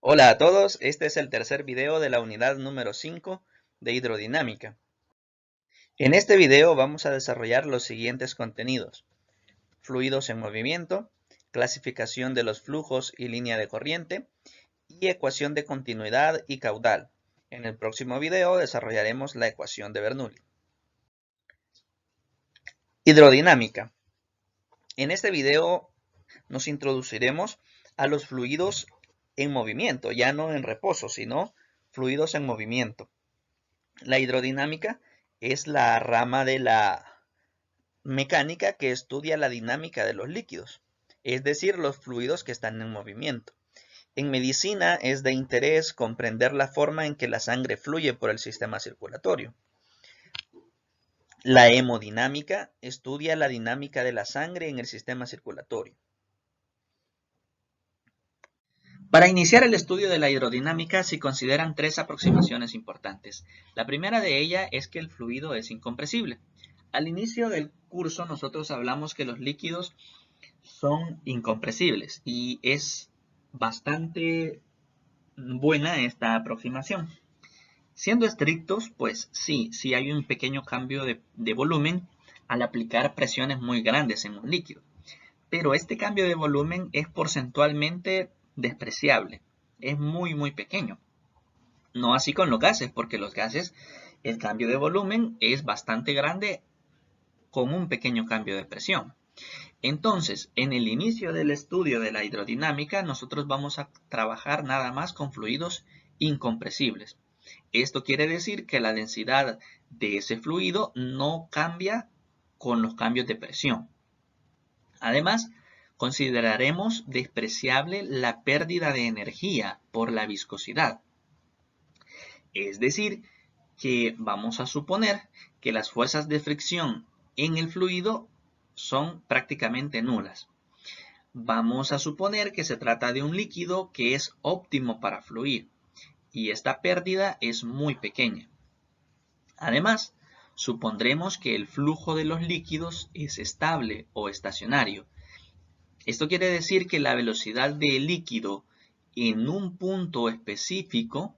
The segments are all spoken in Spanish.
Hola a todos, este es el tercer video de la unidad número 5 de hidrodinámica. En este video vamos a desarrollar los siguientes contenidos: fluidos en movimiento, clasificación de los flujos y línea de corriente, y ecuación de continuidad y caudal. En el próximo video desarrollaremos la ecuación de Bernoulli. Hidrodinámica. En este video nos introduciremos a los fluidos en movimiento, ya no en reposo, sino fluidos en movimiento. La hidrodinámica es la rama de la mecánica que estudia la dinámica de los líquidos, es decir, los fluidos que están en movimiento. En medicina es de interés comprender la forma en que la sangre fluye por el sistema circulatorio. La hemodinámica estudia la dinámica de la sangre en el sistema circulatorio. Para iniciar el estudio de la hidrodinámica se consideran tres aproximaciones importantes. La primera de ellas es que el fluido es incompresible. Al inicio del curso nosotros hablamos que los líquidos son incompresibles y es bastante buena esta aproximación. Siendo estrictos, pues sí hay un pequeño cambio de volumen al aplicar presiones muy grandes en un líquido. Pero este cambio de volumen es porcentualmente despreciable, es muy pequeño. No así con los gases, porque los gases, el cambio de volumen es bastante grande con un pequeño cambio de presión. Entonces, en el inicio del estudio de la hidrodinámica, nosotros vamos a trabajar nada más con fluidos incompresibles. Esto quiere decir que la densidad de ese fluido no cambia con los cambios de presión. Además, consideraremos despreciable la pérdida de energía por la viscosidad. Es decir, que vamos a suponer que las fuerzas de fricción en el fluido son prácticamente nulas. Vamos a suponer que se trata de un líquido que es óptimo para fluir y esta pérdida es muy pequeña. Además, supondremos que el flujo de los líquidos es estable o estacionario. Esto quiere decir que la velocidad del líquido en un punto específico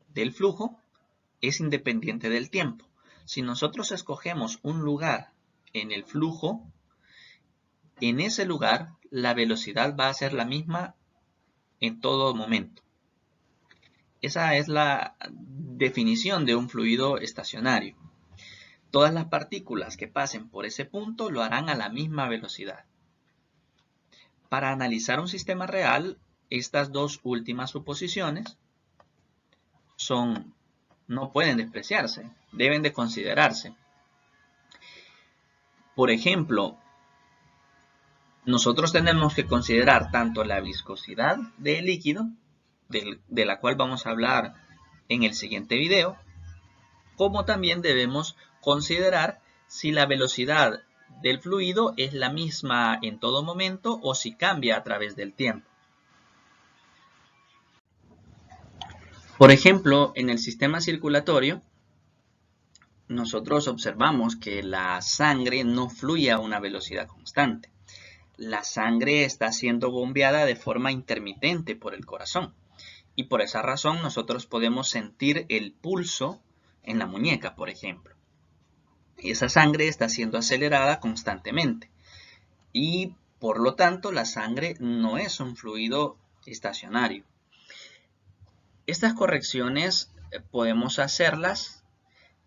del flujo es independiente del tiempo. Si nosotros escogemos un lugar en el flujo, en ese lugar la velocidad va a ser la misma en todo momento. Esa es la definición de un fluido estacionario. Todas las partículas que pasen por ese punto lo harán a la misma velocidad. Para analizar un sistema real, estas dos últimas suposiciones no pueden despreciarse, deben de considerarse. Por ejemplo, nosotros tenemos que considerar tanto la viscosidad del líquido, de la cual vamos a hablar en el siguiente video, como también debemos considerar si la velocidad del fluido es la misma en todo momento o si cambia a través del tiempo. Por ejemplo, en el sistema circulatorio, nosotros observamos que la sangre no fluye a una velocidad constante. La sangre está siendo bombeada de forma intermitente por el corazón. Y por esa razón nosotros podemos sentir el pulso en la muñeca, por ejemplo. Esa sangre está siendo acelerada constantemente. Y por lo tanto la sangre no es un fluido estacionario. Estas correcciones podemos hacerlas,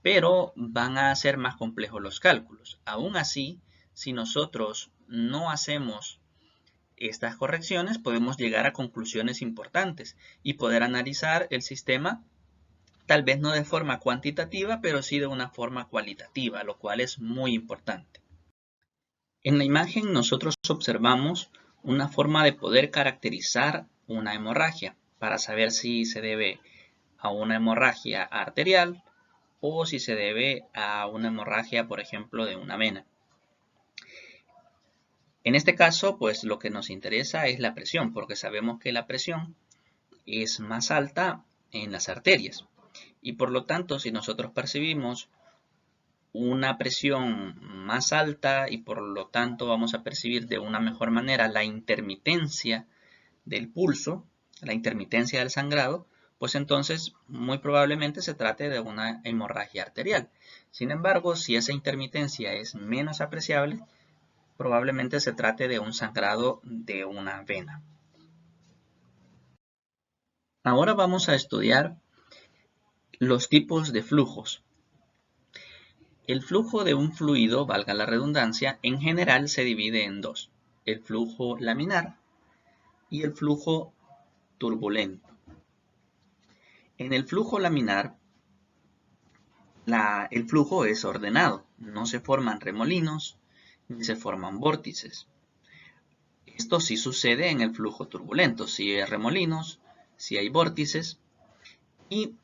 pero van a ser más complejos los cálculos. Aún así, si nosotros no hacemos estas correcciones, podemos llegar a conclusiones importantes y poder analizar el sistema, tal vez no de forma cuantitativa, pero sí de una forma cualitativa, lo cual es muy importante. En la imagen nosotros observamos una forma de poder caracterizar una hemorragia para saber si se debe a una hemorragia arterial o si se debe a una hemorragia, por ejemplo, de una vena. En este caso, pues lo que nos interesa es la presión, porque sabemos que la presión es más alta en las arterias. Y por lo tanto, si nosotros percibimos una presión más alta y por lo tanto vamos a percibir de una mejor manera la intermitencia del pulso, la intermitencia del sangrado, pues entonces muy probablemente se trate de una hemorragia arterial. Sin embargo, si esa intermitencia es menos apreciable, probablemente se trate de un sangrado de una vena. Ahora vamos a estudiar los tipos de flujos. El flujo de un fluido, valga la redundancia, en general se divide en dos: el flujo laminar y el flujo turbulento. En el flujo laminar, el flujo es ordenado, no se forman remolinos ni se forman vórtices. Esto sí sucede en el flujo turbulento, sí hay remolinos, sí hay vórtices, y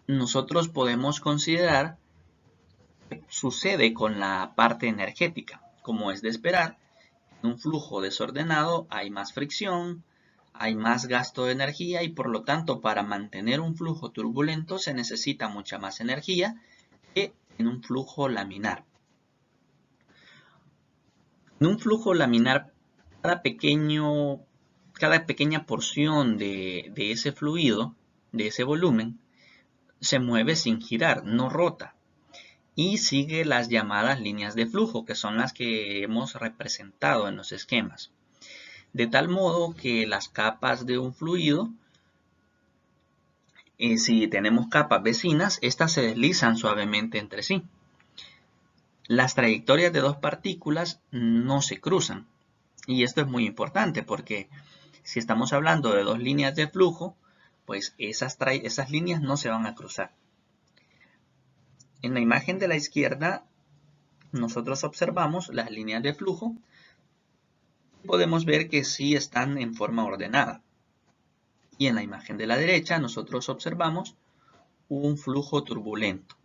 nosotros podemos considerar que sucede con la parte energética. Como es de esperar, en un flujo desordenado hay más fricción, hay más gasto de energía y por lo tanto para mantener un flujo turbulento se necesita mucha más energía que en un flujo laminar. En un flujo laminar, cada pequeña porción de ese fluido, de ese volumen, se mueve sin girar, no rota, y sigue las llamadas líneas de flujo, que son las que hemos representado en los esquemas. De tal modo que las capas de un fluido, si tenemos capas vecinas, estas se deslizan suavemente entre sí. Las trayectorias de dos partículas no se cruzan. Y esto es muy importante porque si estamos hablando de dos líneas de flujo, pues esas líneas no se van a cruzar. En la imagen de la izquierda, nosotros observamos las líneas de flujo. Podemos ver que sí están en forma ordenada. Y en la imagen de la derecha, nosotros observamos un flujo turbulento.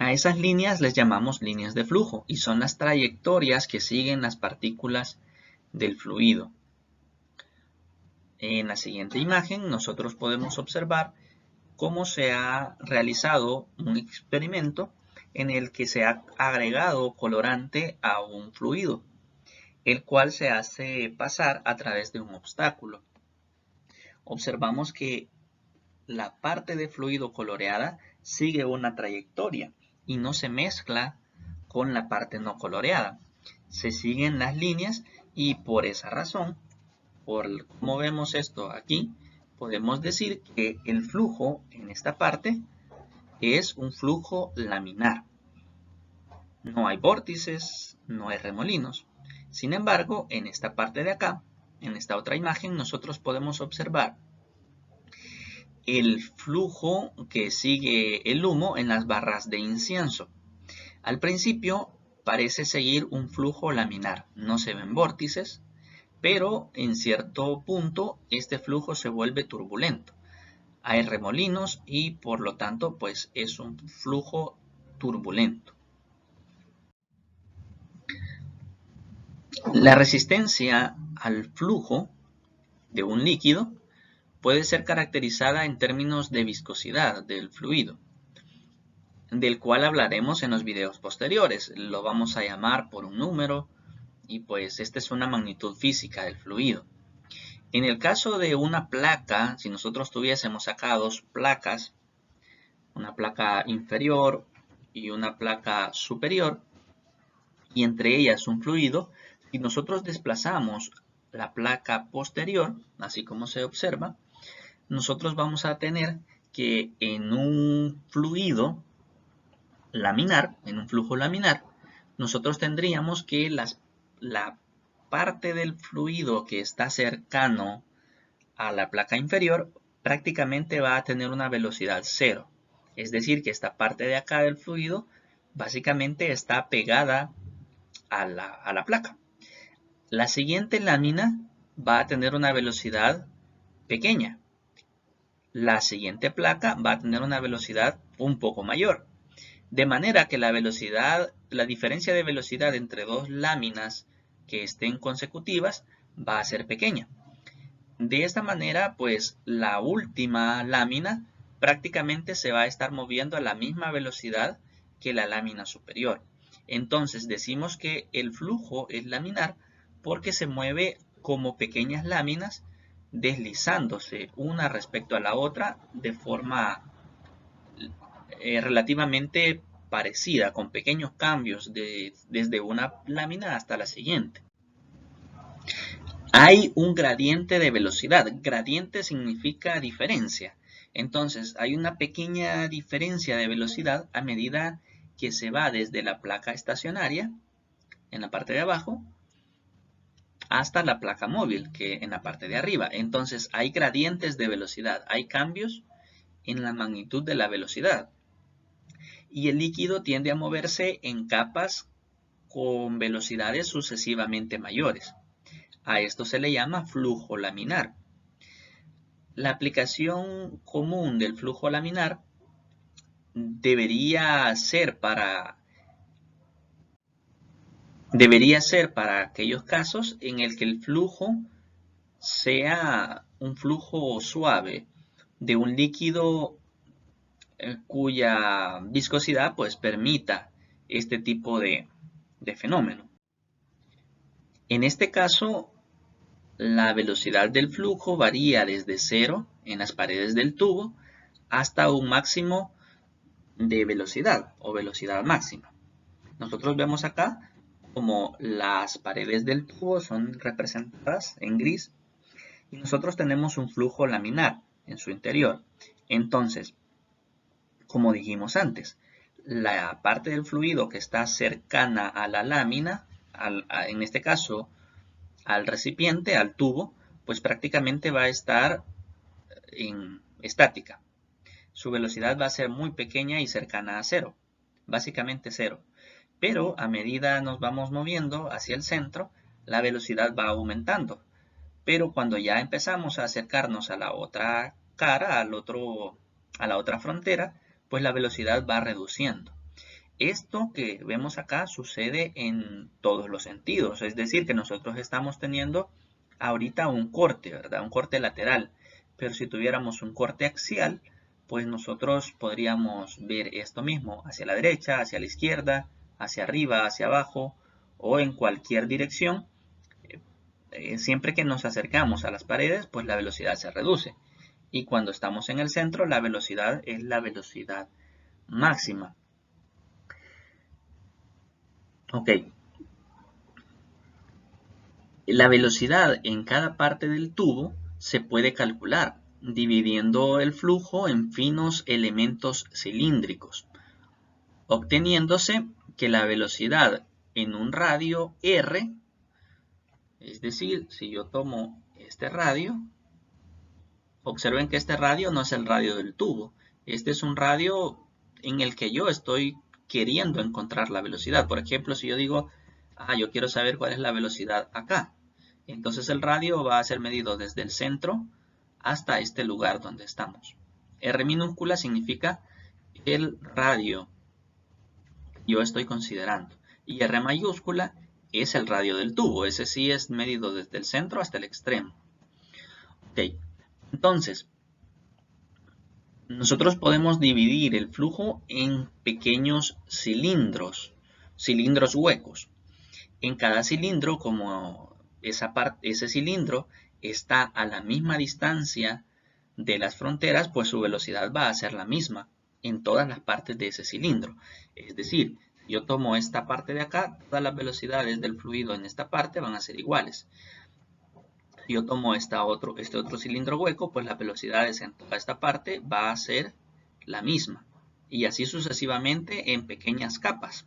A esas líneas les llamamos líneas de flujo y son las trayectorias que siguen las partículas del fluido. En la siguiente imagen nosotros podemos observar cómo se ha realizado un experimento en el que se ha agregado colorante a un fluido, el cual se hace pasar a través de un obstáculo. Observamos que la parte de fluido coloreada sigue una trayectoria y no se mezcla con la parte no coloreada. Se siguen las líneas y por esa razón, por cómo vemos esto aquí, podemos decir que el flujo en esta parte es un flujo laminar. No hay vórtices, no hay remolinos. Sin embargo, en esta parte de acá, en esta otra imagen, nosotros podemos observar el flujo que sigue el humo en las barras de incienso. Al principio parece seguir un flujo laminar, no se ven vórtices, pero en cierto punto este flujo se vuelve turbulento. Hay remolinos y por lo tanto pues es un flujo turbulento. La resistencia al flujo de un líquido puede ser caracterizada en términos de viscosidad del fluido, del cual hablaremos en los videos posteriores. Lo vamos a llamar por un número y pues esta es una magnitud física del fluido. En el caso de una placa, si nosotros tuviésemos acá dos placas, una placa inferior y una placa superior, y entre ellas un fluido, si nosotros desplazamos la placa posterior, así como se observa, nosotros vamos a tener que en un fluido laminar, en un flujo laminar, nosotros tendríamos que la parte del fluido que está cercano a la placa inferior prácticamente va a tener una velocidad cero. Es decir, que esta parte de acá del fluido básicamente está pegada a la placa. La siguiente lámina va a tener una velocidad pequeña. La siguiente placa va a tener una velocidad un poco mayor. De manera que la diferencia de velocidad entre dos láminas que estén consecutivas va a ser pequeña. De esta manera, pues la última lámina prácticamente se va a estar moviendo a la misma velocidad que la lámina superior. Entonces decimos que el flujo es laminar porque se mueve como pequeñas láminas deslizándose una respecto a la otra de forma relativamente parecida, con pequeños cambios desde una lámina hasta la siguiente. Hay un gradiente de velocidad. Gradiente significa diferencia. Entonces, hay una pequeña diferencia de velocidad a medida que se va desde la placa estacionaria, en la parte de abajo, hasta la placa móvil, que en la parte de arriba. Entonces, hay gradientes de velocidad. Hay cambios en la magnitud de la velocidad. Y el líquido tiende a moverse en capas con velocidades sucesivamente mayores. A esto se le llama flujo laminar. La aplicación común del flujo laminar debería ser para aquellos casos en el que el flujo sea un flujo suave de un líquido cuya viscosidad pues permita este tipo de fenómeno. En este caso, la velocidad del flujo varía desde 0 en las paredes del tubo hasta un máximo de velocidad o velocidad máxima. Nosotros vemos acá como las paredes del tubo son representadas en gris y nosotros tenemos un flujo laminar en su interior. Entonces, como dijimos antes, la parte del fluido que está cercana a la lámina, en este caso al recipiente, al tubo, pues prácticamente va a estar en estática. Su velocidad va a ser muy pequeña y cercana a cero, básicamente cero. Pero a medida nos vamos moviendo hacia el centro, la velocidad va aumentando. Pero cuando ya empezamos a acercarnos a la otra cara, a la otra frontera, pues la velocidad va reduciendo. Esto que vemos acá sucede en todos los sentidos, es decir, que nosotros estamos teniendo ahorita un corte, ¿verdad? Un corte lateral, pero si tuviéramos un corte axial, pues nosotros podríamos ver esto mismo, hacia la derecha, hacia la izquierda, hacia arriba, hacia abajo o en cualquier dirección. Siempre que nos acercamos a las paredes, pues la velocidad se reduce. Y cuando estamos en el centro, la velocidad es la velocidad máxima. Ok. La velocidad en cada parte del tubo se puede calcular dividiendo el flujo en finos elementos cilíndricos, obteniéndose que la velocidad en un radio R, es decir, si yo tomo este radio, observen que este radio no es el radio del tubo, este es un radio en el que yo estoy queriendo encontrar la velocidad. Por ejemplo, si yo digo, yo quiero saber cuál es la velocidad acá, entonces el radio va a ser medido desde el centro hasta este lugar donde estamos. R minúscula significa el radio que yo estoy considerando. Y R mayúscula es el radio del tubo. Ese sí es medido desde el centro hasta el extremo. Ok, entonces, nosotros podemos dividir el flujo en pequeños cilindros huecos. En cada cilindro, como ese cilindro está a la misma distancia de las fronteras, pues su velocidad va a ser la misma en todas las partes de ese cilindro. Es decir, si yo tomo esta parte de acá, todas las velocidades del fluido en esta parte van a ser iguales. Si yo tomo este otro cilindro hueco, pues las velocidades en toda esta parte va a ser la misma. Y así sucesivamente en pequeñas capas.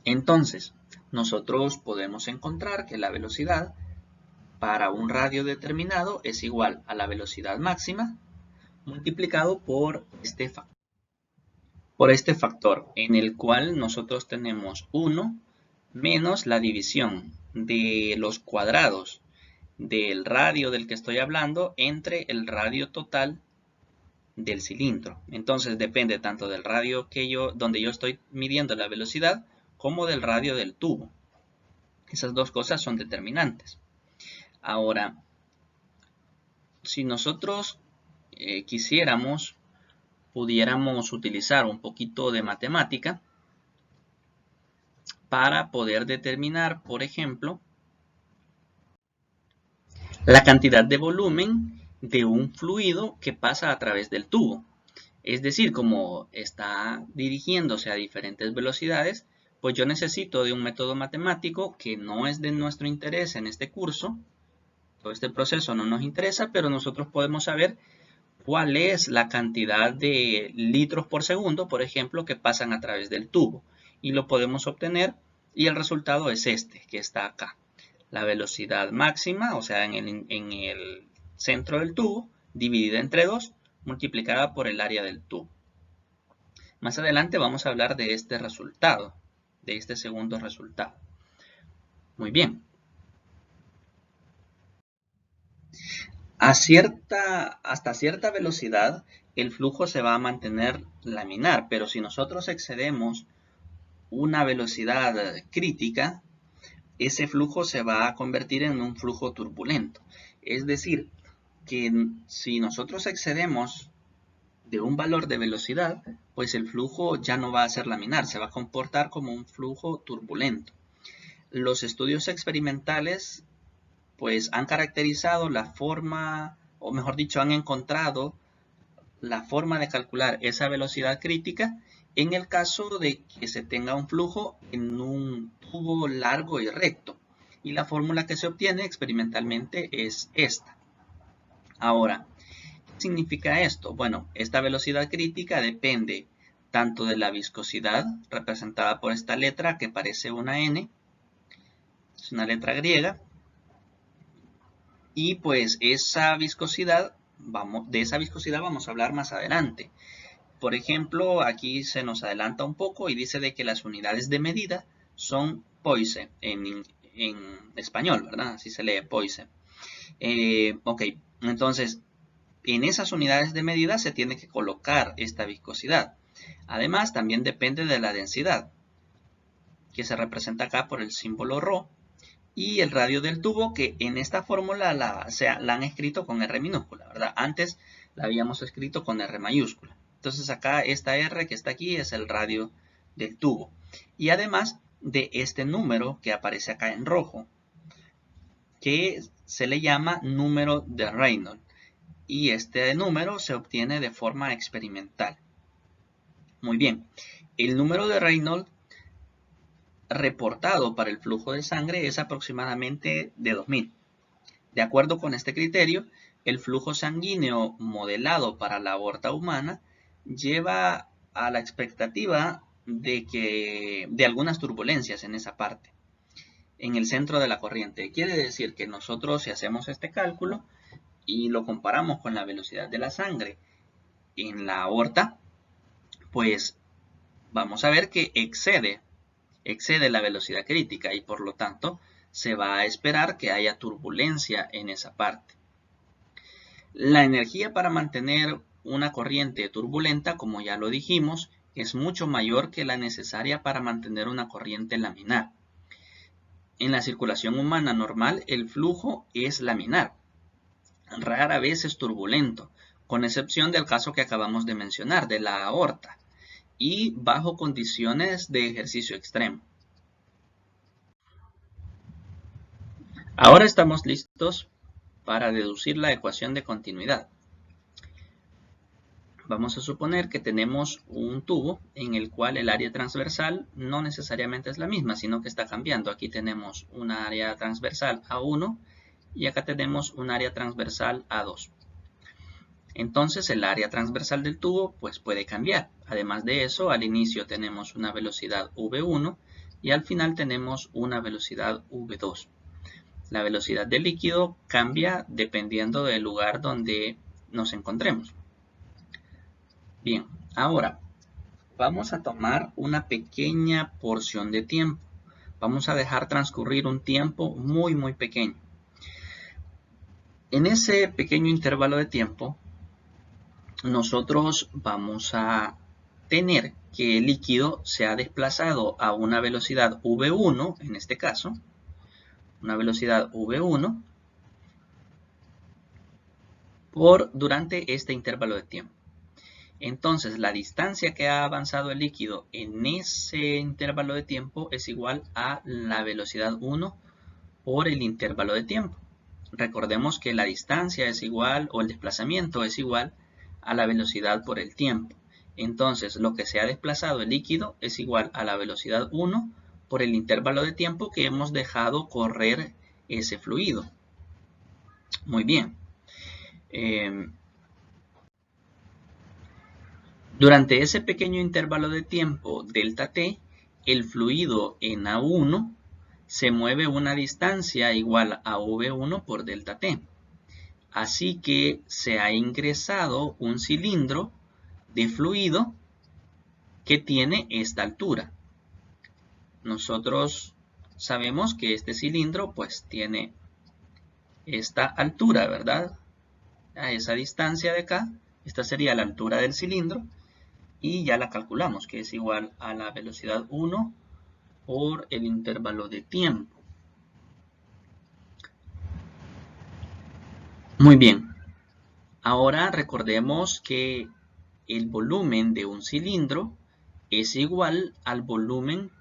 Entonces, nosotros podemos encontrar que la velocidad para un radio determinado es igual a la velocidad máxima multiplicado por este factor en el cual nosotros tenemos 1 menos la división de los cuadrados del radio del que estoy hablando entre el radio total del cilindro. Entonces depende tanto del radio donde yo estoy midiendo la velocidad como del radio del tubo. Esas dos cosas son determinantes. Ahora, si nosotros pudiéramos utilizar un poquito de matemática para poder determinar, por ejemplo, la cantidad de volumen de un fluido que pasa a través del tubo. Es decir, como está dirigiéndose a diferentes velocidades, pues yo necesito de un método matemático que no es de nuestro interés en este curso. Todo este proceso no nos interesa, pero nosotros podemos saber cuál es la cantidad de litros por segundo, por ejemplo, que pasan a través del tubo. Y lo podemos obtener y el resultado es este, que está acá. La velocidad máxima, o sea, en el centro del tubo, dividida entre 2, multiplicada por el área del tubo. Más adelante vamos a hablar de este resultado, de este segundo resultado. Muy bien. Hasta cierta velocidad, el flujo se va a mantener laminar, pero si nosotros excedemos una velocidad crítica, ese flujo se va a convertir en un flujo turbulento. Es decir, que si nosotros excedemos de un valor de velocidad, pues el flujo ya no va a ser laminar, se va a comportar como un flujo turbulento. Los estudios experimentales pues han caracterizado la forma, o mejor dicho, han encontrado la forma de calcular esa velocidad crítica en el caso de que se tenga un flujo en un tubo largo y recto. Y la fórmula que se obtiene experimentalmente es esta. Ahora, ¿qué significa esto? Bueno, esta velocidad crítica depende tanto de la viscosidad, representada por esta letra que parece una N, es una letra griega, y pues esa viscosidad, de esa viscosidad vamos a hablar más adelante. Por ejemplo, aquí se nos adelanta un poco y dice de que las unidades de medida son poise en español, ¿verdad? Así se lee poise. Ok, entonces en esas unidades de medida se tiene que colocar esta viscosidad. Además, también depende de la densidad, que se representa acá por el símbolo ρ, y el radio del tubo, que en esta fórmula la han escrito con R minúscula, ¿verdad? Antes la habíamos escrito con R mayúscula. Entonces acá esta R que está aquí es el radio del tubo. Y además de este número que aparece acá en rojo, que se le llama número de Reynolds. Y este número se obtiene de forma experimental. Muy bien, el número de Reynolds reportado para el flujo de sangre es aproximadamente de 2000. De acuerdo con este criterio, el flujo sanguíneo modelado para la aorta humana lleva a la expectativa de algunas turbulencias en esa parte, en el centro de la corriente. Quiere decir que nosotros, si hacemos este cálculo y lo comparamos con la velocidad de la sangre en la aorta, pues vamos a ver que excede la velocidad crítica y por lo tanto se va a esperar que haya turbulencia en esa parte. La energía para mantener una corriente turbulenta, como ya lo dijimos, es mucho mayor que la necesaria para mantener una corriente laminar. En la circulación humana normal, el flujo es laminar. Rara vez es turbulento, con excepción del caso que acabamos de mencionar, de la aorta, y bajo condiciones de ejercicio extremo. Ahora estamos listos para deducir la ecuación de continuidad. Vamos a suponer que tenemos un tubo en el cual el área transversal no necesariamente es la misma, sino que está cambiando. Aquí tenemos un área transversal A1 y acá tenemos un área transversal A2. Entonces el área transversal del tubo pues puede cambiar. Además de eso, al inicio tenemos una velocidad V1 y al final tenemos una velocidad V2. La velocidad del líquido cambia dependiendo del lugar donde nos encontremos. Bien, ahora vamos a tomar una pequeña porción de tiempo. Vamos a dejar transcurrir un tiempo muy pequeño. En ese pequeño intervalo de tiempo, nosotros vamos a tener que el líquido se ha desplazado a una velocidad V1, en este caso, una velocidad V1, durante este intervalo de tiempo. Entonces, la distancia que ha avanzado el líquido en ese intervalo de tiempo es igual a la velocidad 1 por el intervalo de tiempo. Recordemos que la distancia es igual, o el desplazamiento es igual a la velocidad por el tiempo. Entonces, lo que se ha desplazado el líquido es igual a la velocidad 1 por el intervalo de tiempo que hemos dejado correr ese fluido. Muy bien. Durante ese pequeño intervalo de tiempo, delta t, el fluido en A1 se mueve una distancia igual a V1 por delta t. Así que se ha ingresado un cilindro de fluido que tiene esta altura. Nosotros sabemos que este cilindro pues tiene esta altura, ¿verdad? A esa distancia de acá, esta sería la altura del cilindro. Y ya la calculamos, que es igual a la velocidad 1 por el intervalo de tiempo. Muy bien. Ahora recordemos que el volumen de un cilindro es igual al volumen,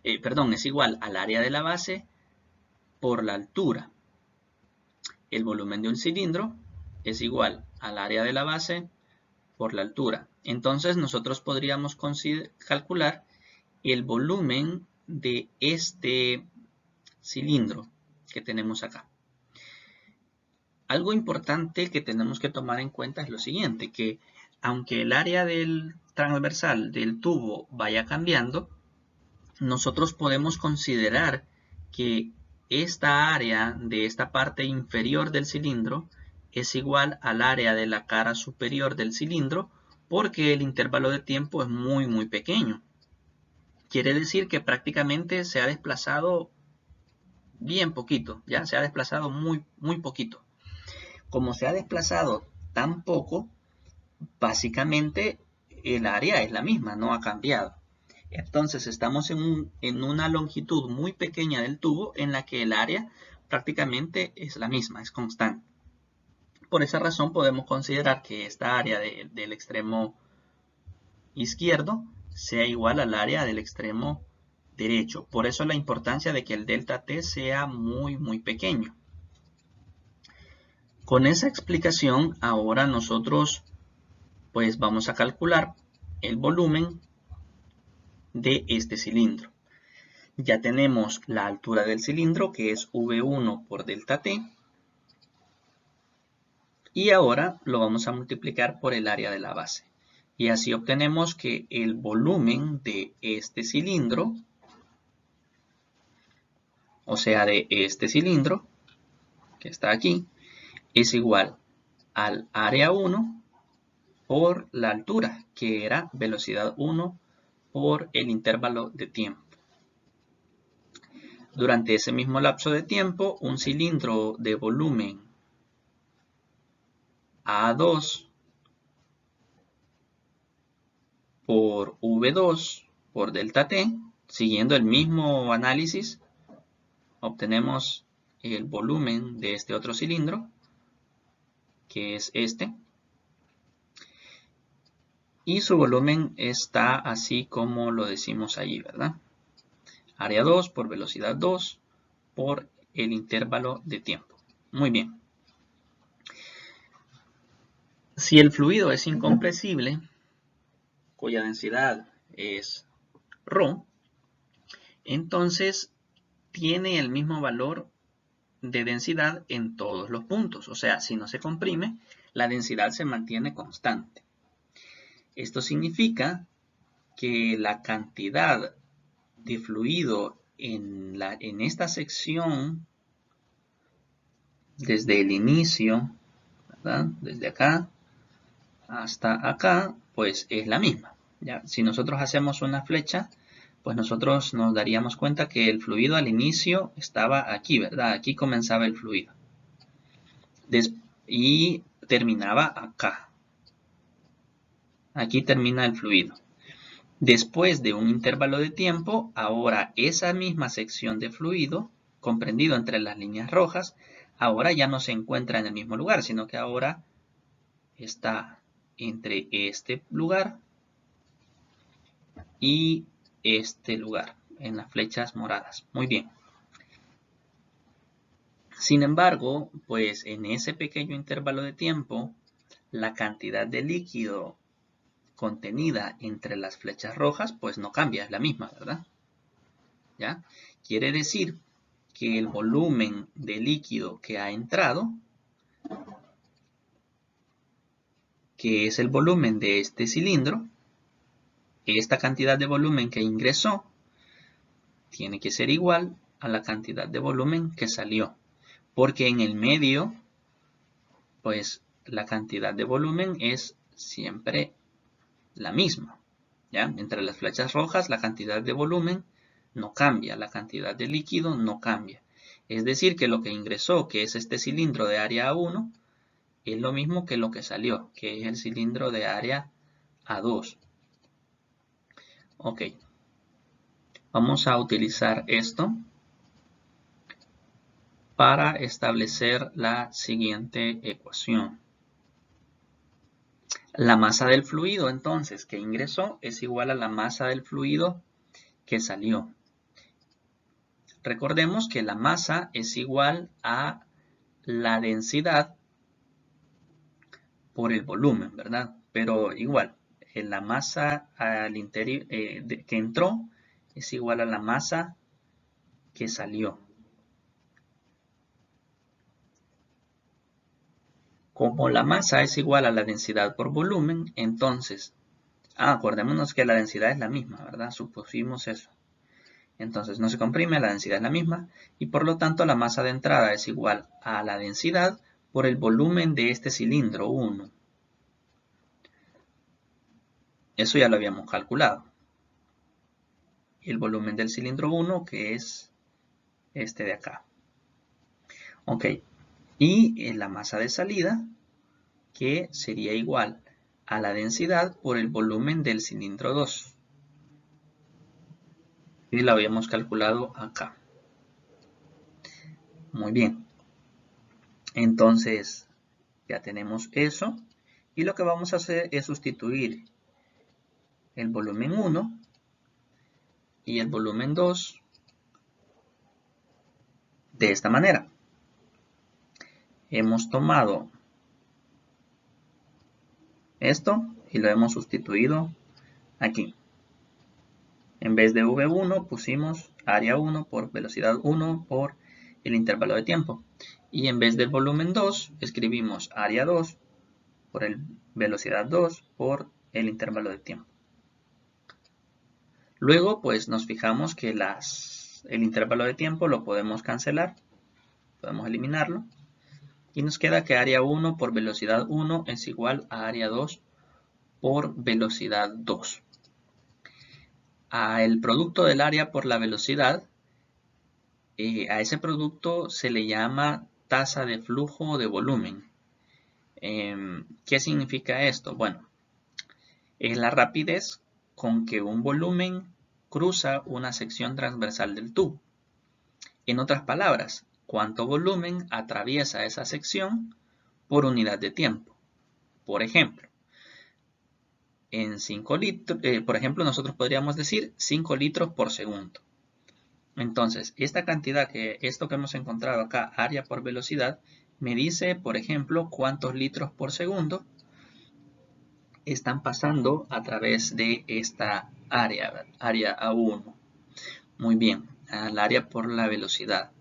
es igual al área de la base por la altura. El volumen de un cilindro es igual al área de la base por la altura. Entonces nosotros podríamos calcular el volumen de este cilindro que tenemos acá. Algo importante que tenemos que tomar en cuenta es lo siguiente, que aunque el área del transversal del tubo vaya cambiando, nosotros podemos considerar que esta área de esta parte inferior del cilindro es igual al área de la cara superior del cilindro porque el intervalo de tiempo es muy pequeño. Quiere decir que prácticamente se ha desplazado bien poquito, ya se ha desplazado muy poquito. Como se ha desplazado tan poco, básicamente el área es la misma, no ha cambiado. Entonces estamos en una longitud muy pequeña del tubo en la que el área prácticamente es la misma, es constante. Por esa razón podemos considerar que esta área del extremo izquierdo sea igual al área del extremo derecho. Por eso la importancia de que el delta t sea muy pequeño. Con esa explicación, ahora nosotros pues vamos a calcular el volumen de este cilindro. Ya tenemos la altura del cilindro, que es V1 por delta t. Y ahora lo vamos a multiplicar por el área de la base. Y así obtenemos que el volumen de este cilindro, o sea, de este cilindro, que está aquí, es igual al área 1 por la altura, que era velocidad 1 por el intervalo de tiempo. Durante ese mismo lapso de tiempo, un cilindro de volumen A2 por V2 por delta t, siguiendo el mismo análisis, obtenemos el volumen de este otro cilindro, que es este. Y su volumen está así como lo decimos allí, ¿verdad? Área 2 por velocidad 2 por el intervalo de tiempo. Muy bien. Si el fluido es incompresible, cuya densidad es ρ, entonces tiene el mismo valor de densidad en todos los puntos. O sea, si no se comprime, la densidad se mantiene constante. Esto significa que la cantidad de fluido en esta sección, desde el inicio, ¿verdad? Desde acá hasta acá, pues es la misma. ¿Ya? Si nosotros hacemos una flecha, pues nosotros nos daríamos cuenta que el fluido al inicio estaba aquí, ¿verdad? Aquí comenzaba el fluido. Y terminaba acá. Aquí termina el fluido. Después de un intervalo de tiempo, ahora esa misma sección de fluido, comprendido entre las líneas rojas, ahora ya no se encuentra en el mismo lugar, sino que ahora está entre este lugar y este lugar, en las flechas moradas. Muy bien. Sin embargo, pues en ese pequeño intervalo de tiempo, la cantidad de líquido contenida entre las flechas rojas, pues no cambia, es la misma, ¿verdad? ¿Ya? Quiere decir que el volumen de líquido que ha entrado, que es el volumen de este cilindro, esta cantidad de volumen que ingresó, tiene que ser igual a la cantidad de volumen que salió. Porque en el medio, pues la cantidad de volumen es siempre la misma. ¿Ya? Entre las flechas rojas la cantidad de volumen no cambia, la cantidad de líquido no cambia. Es decir, que lo que ingresó, que es este cilindro de área A1, es lo mismo que lo que salió, que es el cilindro de área A2. Ok. Vamos a utilizar esto para establecer la siguiente ecuación. La masa del fluido, entonces, que ingresó es igual a la masa del fluido que salió. Recordemos que la masa es igual a la densidad por el volumen, ¿verdad? Pero igual, la masa al interior, que entró es igual a la masa que salió. Como la masa es igual a la densidad por volumen, entonces, acordémonos que la densidad es la misma, ¿verdad? Supusimos eso. Entonces no se comprime, la densidad es la misma y por lo tanto la masa de entrada es igual a la densidad por el volumen de este cilindro 1. Eso ya lo habíamos calculado. El volumen del cilindro 1, que es este de acá. Ok. Y la masa de salida, que sería igual a la densidad por el volumen del cilindro 2. Y lo habíamos calculado acá. Muy bien. Entonces, ya tenemos eso. Y lo que vamos a hacer es sustituir el volumen 1 y el volumen 2 de esta manera. Hemos tomado esto y lo hemos sustituido aquí. En vez de V1 pusimos área 1 por velocidad 1 por el intervalo de tiempo. Y en vez del volumen 2 escribimos área 2 por el velocidad 2 por el intervalo de tiempo. Luego pues nos fijamos que el intervalo de tiempo lo podemos cancelar, podemos eliminarlo. Y nos queda que área 1 por velocidad 1 es igual a área 2 por velocidad 2. El producto del área por la velocidad, a ese producto se le llama tasa de flujo de volumen. ¿Qué significa esto? Bueno, es la rapidez con que un volumen cruza una sección transversal del tubo. En otras palabras, cuánto volumen atraviesa esa sección por unidad de tiempo. Por ejemplo, en 5 litros, por ejemplo, nosotros podríamos decir 5 litros por segundo. Entonces, esta cantidad, esto que hemos encontrado acá, área por velocidad, me dice, por ejemplo, cuántos litros por segundo están pasando a través de esta área A1. Muy bien, al área por la velocidad.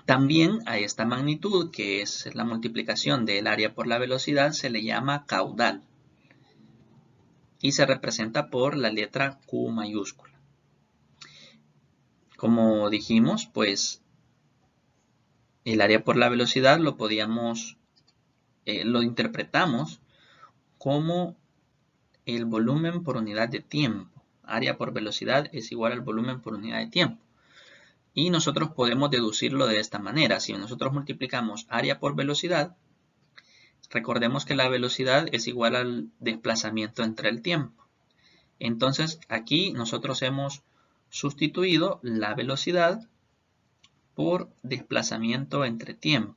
También a esta magnitud, que es la multiplicación del área por la velocidad, se le llama caudal. Y se representa por la letra Q mayúscula. Como dijimos, pues el área por la velocidad lo interpretamos como el volumen por unidad de tiempo. Área por velocidad es igual al volumen por unidad de tiempo. Y nosotros podemos deducirlo de esta manera. Si nosotros multiplicamos área por velocidad, recordemos que la velocidad es igual al desplazamiento entre el tiempo. Entonces aquí nosotros hemos sustituido la velocidad por desplazamiento entre tiempo.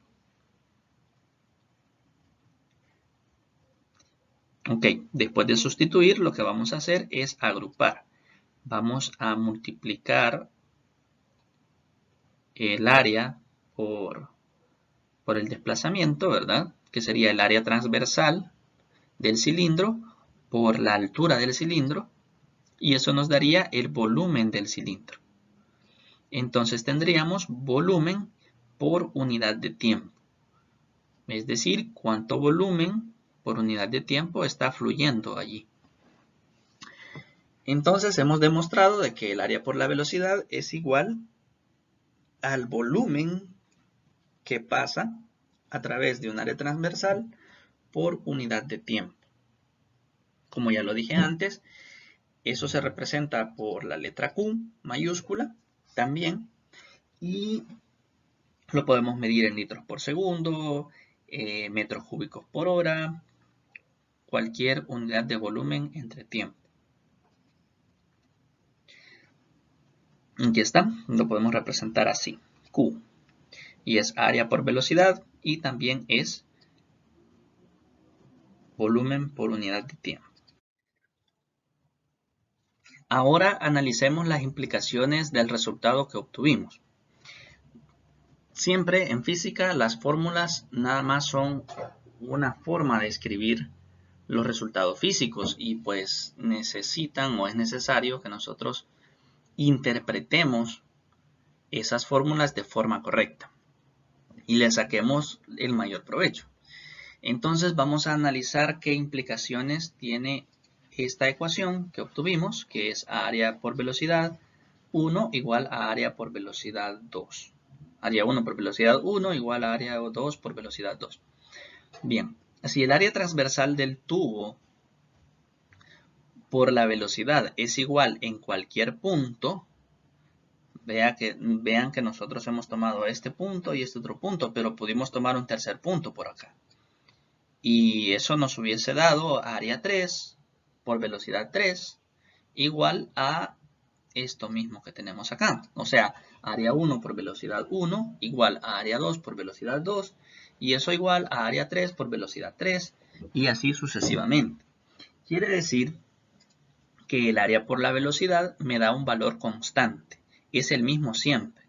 Ok, después de sustituir, lo que vamos a hacer es agrupar. Vamos a multiplicar el área por el desplazamiento, ¿verdad? Que sería el área transversal del cilindro por la altura del cilindro, y eso nos daría el volumen del cilindro. Entonces tendríamos volumen por unidad de tiempo. Es decir, cuánto volumen por unidad de tiempo está fluyendo allí. Entonces hemos demostrado de que el área por la velocidad es igual al volumen que pasa a través de un área transversal por unidad de tiempo. Como ya lo dije antes, eso se representa por la letra Q mayúscula también, y lo podemos medir en litros por segundo, metros cúbicos por hora, cualquier unidad de volumen entre tiempo. Aquí está, lo podemos representar así, Q, y es área por velocidad y también es volumen por unidad de tiempo. Ahora analicemos las implicaciones del resultado que obtuvimos. Siempre en física las fórmulas nada más son una forma de escribir los resultados físicos y pues necesitan o es necesario que nosotros interpretemos esas fórmulas de forma correcta y le saquemos el mayor provecho. Entonces vamos a analizar qué implicaciones tiene esta ecuación que obtuvimos, que es área por velocidad 1 igual a área por velocidad 2. Área 1 por velocidad 1 igual a área 2 por velocidad 2. Bien, si el área transversal del tubo por la velocidad es igual en cualquier punto, vean que nosotros hemos tomado este punto y este otro punto, pero pudimos tomar un tercer punto por acá. Y eso nos hubiese dado área 3 por velocidad 3 igual a esto mismo que tenemos acá. O sea, área 1 por velocidad 1 igual a área 2 por velocidad 2 y eso igual a área 3 por velocidad 3 y así sucesivamente. Quiere decir que el área por la velocidad me da un valor constante. Es el mismo siempre.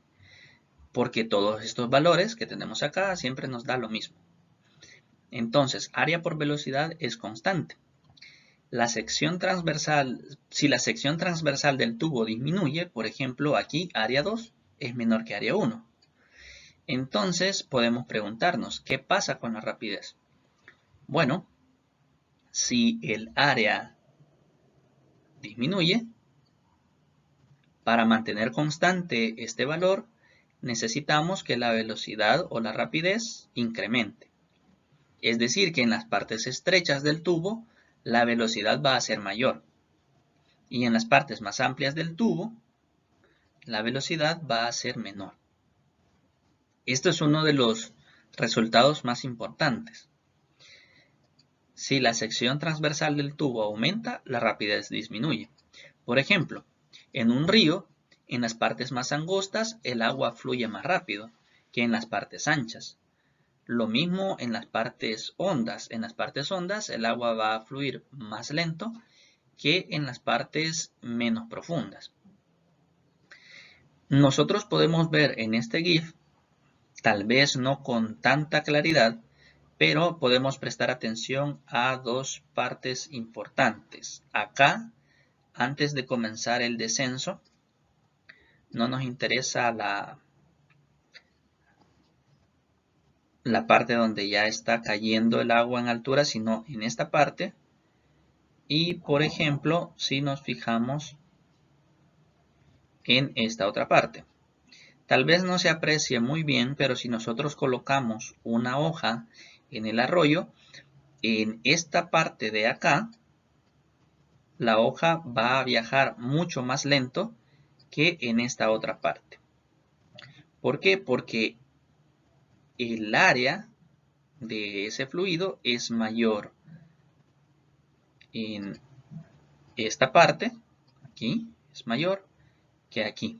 Porque todos estos valores que tenemos acá siempre nos da lo mismo. Entonces, área por velocidad es constante. La sección transversal, si la sección transversal del tubo disminuye, por ejemplo, aquí área 2 es menor que área 1. Entonces, podemos preguntarnos, ¿qué pasa con la rapidez? Bueno, si el área disminuye, para mantener constante este valor, necesitamos que la velocidad o la rapidez incremente. Es decir, que en las partes estrechas del tubo, la velocidad va a ser mayor. Y en las partes más amplias del tubo, la velocidad va a ser menor. Esto es uno de los resultados más importantes. Si la sección transversal del tubo aumenta, la rapidez disminuye. Por ejemplo, en un río, en las partes más angostas, el agua fluye más rápido que en las partes anchas. Lo mismo en las partes hondas. En las partes hondas el agua va a fluir más lento que en las partes menos profundas. Nosotros podemos ver en este GIF, tal vez no con tanta claridad, pero podemos prestar atención a dos partes importantes. Acá, antes de comenzar el descenso, no nos interesa la parte donde ya está cayendo el agua en altura, sino en esta parte. Y por ejemplo, si nos fijamos en esta otra parte. Tal vez no se aprecie muy bien, pero si nosotros colocamos una hoja en el arroyo, en esta parte de acá, la hoja va a viajar mucho más lento que en esta otra parte. ¿Por qué? Porque el área de ese fluido es mayor en esta parte, aquí, es mayor que aquí.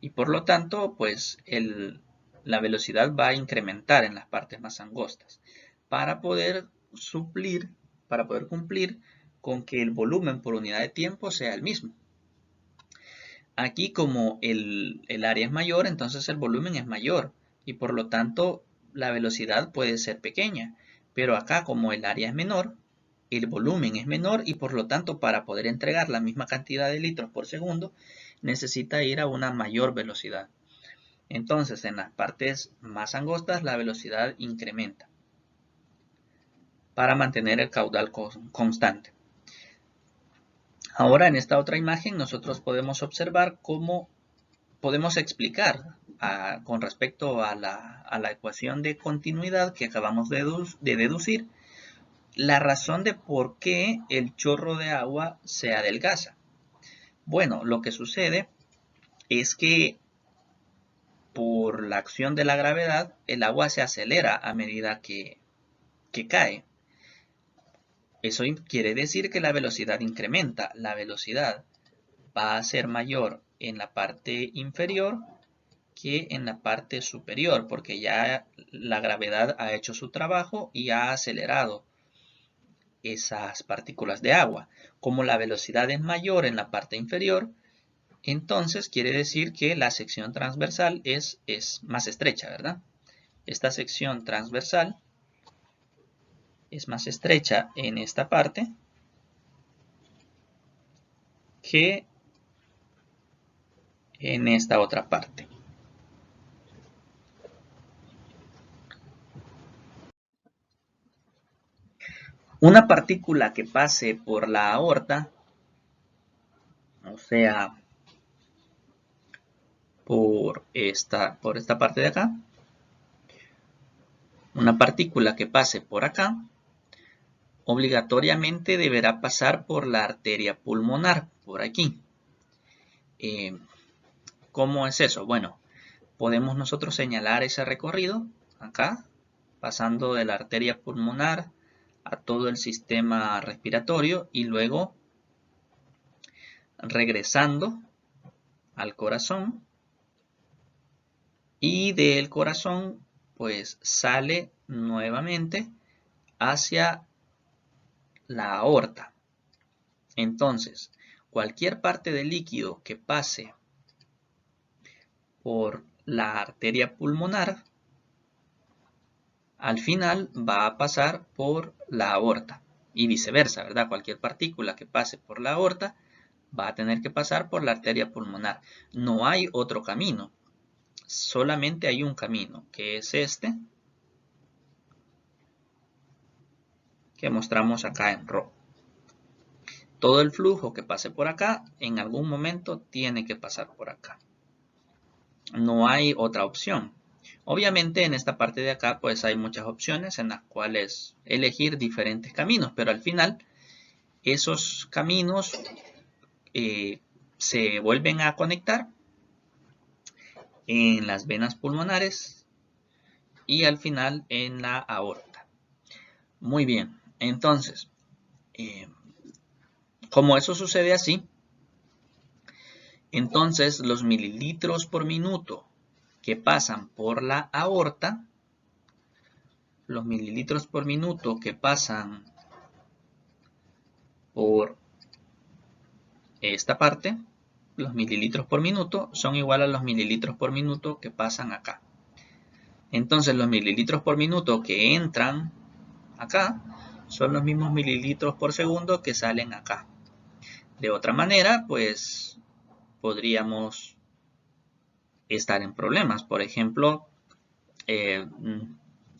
Y por lo tanto, pues la velocidad va a incrementar en las partes más angostas para poder suplir, para poder cumplir con que el volumen por unidad de tiempo sea el mismo. Aquí como el área es mayor, entonces el volumen es mayor y por lo tanto la velocidad puede ser pequeña. Pero acá como el área es menor, el volumen es menor y por lo tanto para poder entregar la misma cantidad de litros por segundo necesita ir a una mayor velocidad. Entonces en las partes más angostas la velocidad incrementa para mantener el caudal constante. Ahora en esta otra imagen nosotros podemos observar cómo podemos explicar con respecto a la ecuación de continuidad que acabamos de deducir la razón de por qué el chorro de agua se adelgaza. Bueno, lo que sucede es que por la acción de la gravedad el agua se acelera a medida que cae. Eso quiere decir que la velocidad incrementa. La velocidad va a ser mayor en la parte inferior que en la parte superior, porque ya la gravedad ha hecho su trabajo y ha acelerado esas partículas de agua. Como la velocidad es mayor en la parte inferior, entonces quiere decir que la sección transversal es más estrecha, ¿verdad? Esta sección transversal es más estrecha en esta parte que en esta otra parte. Una partícula que pase por la aorta, o sea, por esta parte de acá, una partícula que pase por acá, obligatoriamente deberá pasar por la arteria pulmonar, por aquí. ¿Cómo es eso? Bueno, podemos nosotros señalar ese recorrido acá, pasando de la arteria pulmonar a todo el sistema respiratorio y luego regresando al corazón y del corazón pues sale nuevamente hacia la aorta. Entonces, cualquier parte del líquido que pase por la arteria pulmonar al final va a pasar por la aorta y viceversa, ¿verdad? Cualquier partícula que pase por la aorta va a tener que pasar por la arteria pulmonar. No hay otro camino, solamente hay un camino, que es este, que mostramos acá en rojo. Todo el flujo que pase por acá, en algún momento tiene que pasar por acá. No hay otra opción. Obviamente en esta parte de acá pues hay muchas opciones en las cuales elegir diferentes caminos, pero al final esos caminos se vuelven a conectar en las venas pulmonares y al final en la aorta. Muy bien, entonces, como eso sucede así, entonces los mililitros por minuto que pasan por la aorta, los mililitros por minuto que pasan por esta parte, los mililitros por minuto son igual a los mililitros por minuto que pasan acá. Entonces los mililitros por minuto que entran acá son los mismos mililitros por segundo que salen acá. De otra manera, pues podríamos estar en problemas. Por ejemplo,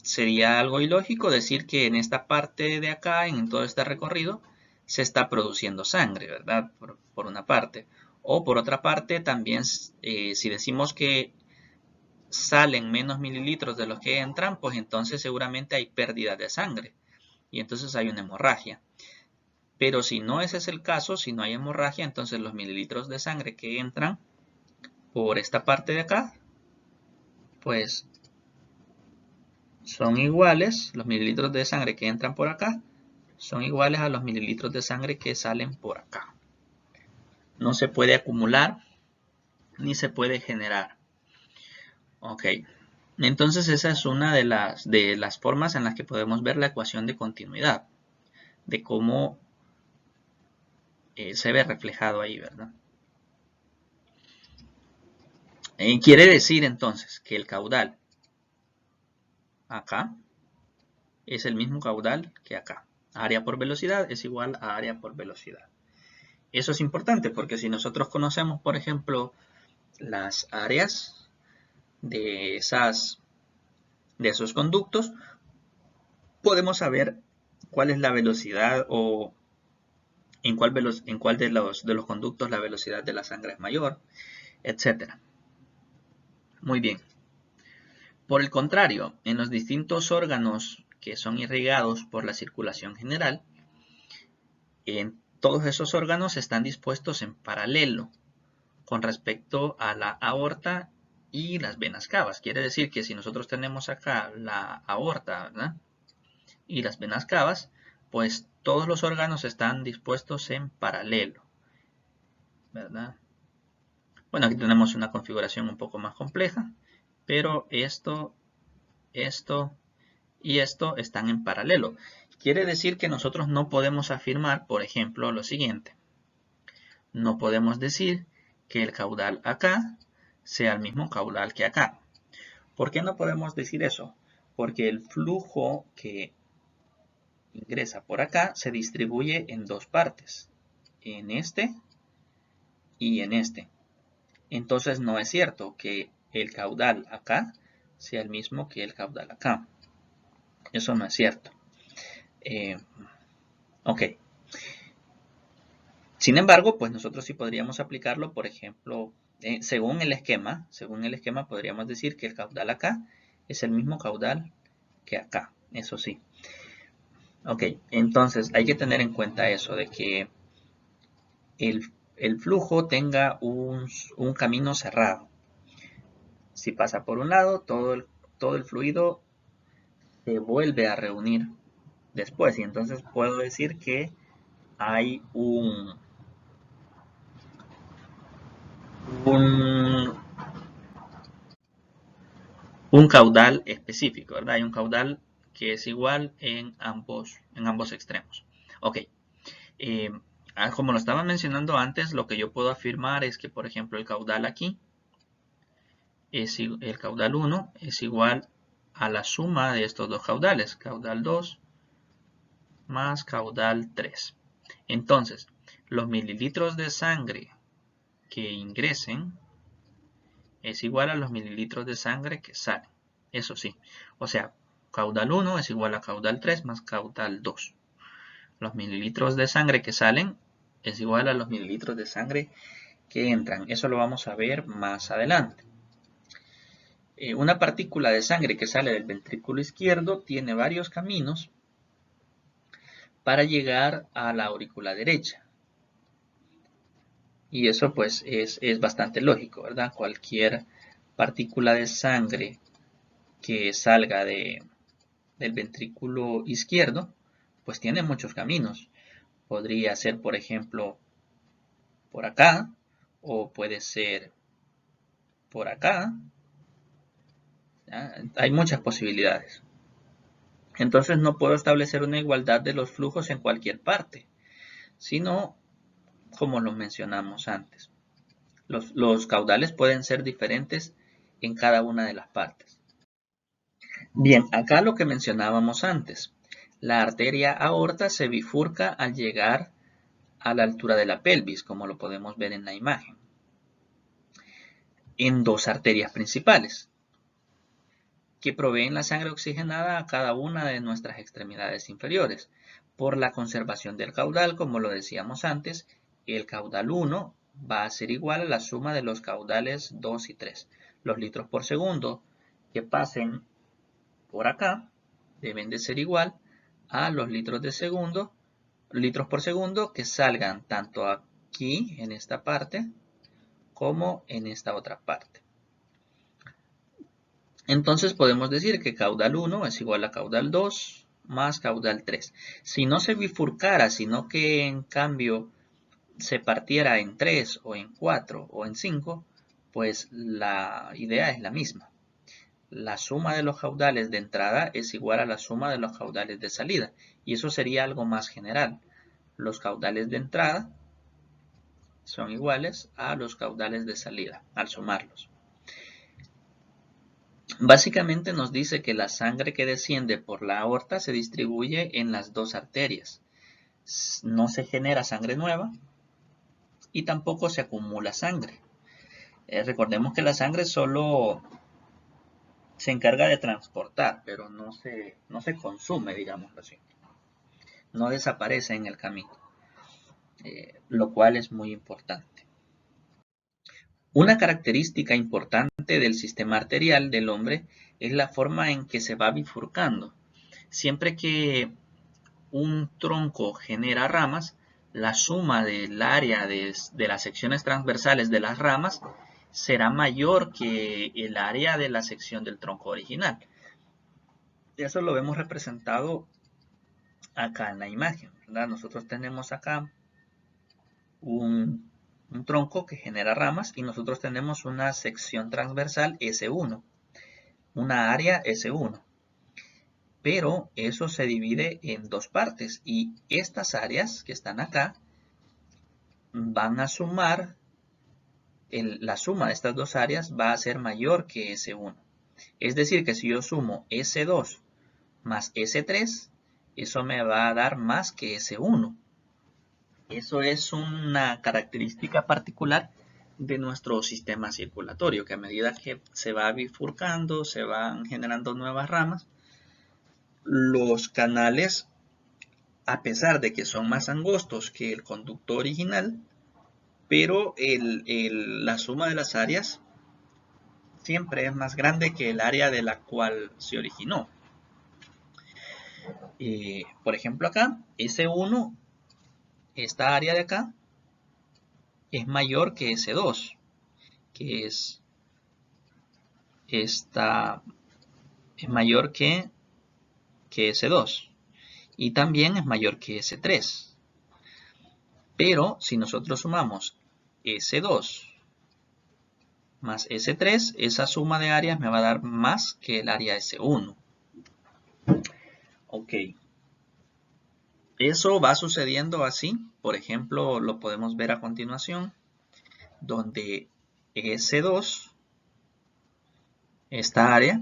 sería algo ilógico decir que en esta parte de acá, en todo este recorrido, se está produciendo sangre, ¿verdad? Por una parte. O por otra parte, también si decimos que salen menos mililitros de los que entran, pues entonces seguramente hay pérdida de sangre. Y entonces hay una hemorragia. Pero si no ese es el caso, si no hay hemorragia, entonces los mililitros de sangre que entran por esta parte de acá, pues son iguales, los mililitros de sangre que entran por acá, son iguales a los mililitros de sangre que salen por acá. No se puede acumular ni se puede generar. Ok, entonces esa es una de las formas en las que podemos ver la ecuación de continuidad. de cómo se ve reflejado ahí, ¿verdad? Quiere decir entonces que el caudal acá es el mismo caudal que acá. Área por velocidad es igual a área por velocidad. Eso es importante porque si nosotros conocemos, por ejemplo, las áreas de esos conductos, podemos saber cuál es la velocidad o en cuál de los conductos la velocidad de la sangre es mayor, etc. Muy bien. Por el contrario, en los distintos órganos que son irrigados por la circulación general, en todos esos órganos están dispuestos en paralelo con respecto a la aorta y las venas cavas. Quiere decir que si nosotros tenemos acá la aorta, ¿verdad?, y las venas cavas, pues todos los órganos están dispuestos en paralelo, ¿verdad? Bueno, aquí tenemos una configuración un poco más compleja, pero esto y esto están en paralelo. Quiere decir que nosotros no podemos afirmar, por ejemplo, lo siguiente. No podemos decir que el caudal acá sea el mismo caudal que acá. ¿Por qué no podemos decir eso? Porque el flujo que ingresa por acá se distribuye en dos partes, en este y en este. Entonces no es cierto que el caudal acá sea el mismo que el caudal acá. Eso no es cierto. Ok. Sin embargo, pues nosotros sí podríamos aplicarlo, por ejemplo, según el esquema podríamos decir que el caudal acá es el mismo caudal que acá, eso sí. Ok, entonces hay que tener en cuenta eso, de que el flujo tenga un camino cerrado. Si pasa por un lado, todo el fluido se vuelve a reunir después. Y entonces puedo decir que hay un caudal específico, ¿verdad? Hay un caudal que es igual en ambos extremos. Ok. Como lo estaba mencionando antes, lo que yo puedo afirmar es que, por ejemplo, el caudal aquí, el caudal 1 es igual a la suma de estos dos caudales, caudal 2 más caudal 3. Entonces, los mililitros de sangre que ingresen es igual a los mililitros de sangre que salen. Eso sí, o sea, caudal 1 es igual a caudal 3 más caudal 2. Los mililitros de sangre que salen es igual a los mililitros de sangre que entran. Eso lo vamos a ver más adelante. Una partícula de sangre que sale del ventrículo izquierdo tiene varios caminos para llegar a la aurícula derecha. Y eso pues es bastante lógico, ¿verdad? Cualquier partícula de sangre que salga del ventrículo izquierdo, pues tiene muchos caminos. Podría ser, por ejemplo, por acá, o puede ser por acá. ¿Ya? Hay muchas posibilidades. Entonces no puedo establecer una igualdad de los flujos en cualquier parte, sino como lo mencionamos antes. Los caudales pueden ser diferentes en cada una de las partes. Bien, acá lo que mencionábamos antes. La arteria aorta se bifurca al llegar a la altura de la pelvis, como lo podemos ver en la imagen, en dos arterias principales, que proveen la sangre oxigenada a cada una de nuestras extremidades inferiores. Por la conservación del caudal, como lo decíamos antes, el caudal 1 va a ser igual a la suma de los caudales 2 y 3. Los litros por segundo que pasen por acá deben de ser igual a los litros por segundo que salgan tanto aquí en esta parte como en esta otra parte. Entonces podemos decir que caudal 1 es igual a caudal 2 más caudal 3. Si no se bifurcara, sino que en cambio se partiera en 3 o en 4 o en 5, pues la idea es la misma. la suma de los caudales de entrada es igual a la suma de los caudales de salida. Y eso sería algo más general. Los caudales de entrada son iguales a los caudales de salida, al sumarlos. Básicamente nos dice que la sangre que desciende por la aorta se distribuye en las dos arterias. No se genera sangre nueva y tampoco se acumula sangre. Recordemos que la sangre solo se encarga de transportar, pero no se consume, digámoslo así. No desaparece en el camino, lo cual es muy importante. Una característica importante del sistema arterial del hombre es la forma en que se va bifurcando. Siempre que un tronco genera ramas, la suma del área de las secciones transversales de las ramas será mayor que el área de la sección del tronco original. Eso lo vemos representado acá en la imagen, ¿verdad? Nosotros tenemos acá un tronco que genera ramas y nosotros tenemos una sección transversal S1, una área S1. Pero eso se divide en dos partes y estas áreas que están acá van a sumar, la suma de estas dos áreas va a ser mayor que S1. Es decir, que si yo sumo S2 más S3, eso me va a dar más que S1. Eso es una característica particular de nuestro sistema circulatorio, que a medida que se va bifurcando, se van generando nuevas ramas, los canales, a pesar de que son más angostos que el conducto original, pero la suma de las áreas siempre es más grande que el área de la cual se originó. Por ejemplo acá, S1, esta área de acá, es mayor que S2, que es mayor que S2 y también es mayor que S3. Pero si nosotros sumamos S2 más S3, esa suma de áreas me va a dar más que el área S1. Ok. Eso va sucediendo así. Por ejemplo, lo podemos ver a continuación, donde S2, esta área,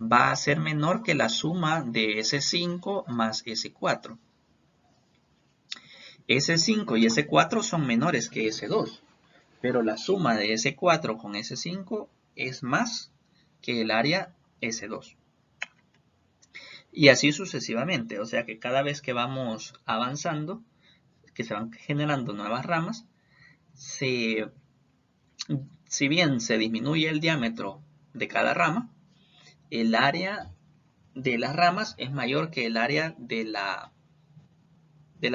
va a ser menor que la suma de S5 más S4. S5 y S4 son menores que S2, pero la suma de S4 con S5 es más que el área S2. Y así sucesivamente, o sea que cada vez que vamos avanzando, que se van generando nuevas ramas, si bien se disminuye el diámetro de cada rama, el área de las ramas es mayor que el área de la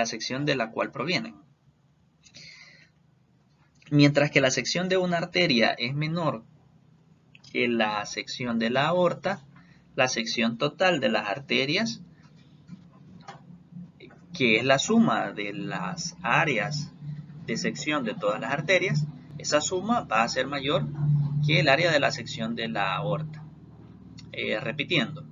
sección de la cual provienen. Mientras que la sección de una arteria es menor que la sección de la aorta, la sección total de las arterias, que es la suma de las áreas de sección de todas las arterias, esa suma va a ser mayor que el área de la sección de la aorta. Repitiendo,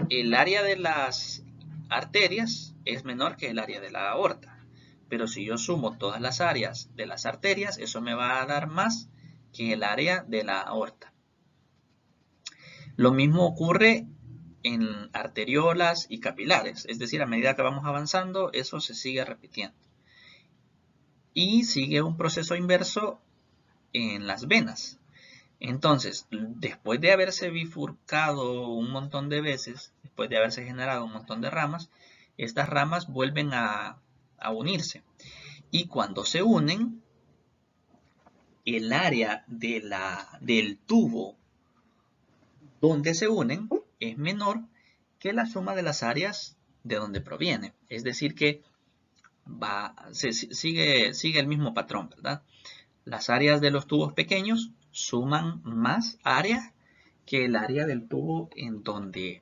el área de las arterias es menor que el área de la aorta, pero si yo sumo todas las áreas de las arterias, eso me va a dar más que el área de la aorta. Lo mismo ocurre en arteriolas y capilares, es decir, a medida que vamos avanzando, eso se sigue repitiendo. Y sigue un proceso inverso en las venas. Entonces, después de haberse bifurcado un montón de veces, después de haberse generado un montón de ramas, estas ramas vuelven a unirse. Y cuando se unen, el área del tubo donde se unen es menor que la suma de las áreas de donde proviene. Es decir que sigue el mismo patrón, ¿verdad? Las áreas de los tubos pequeños suman más área que el área del tubo en donde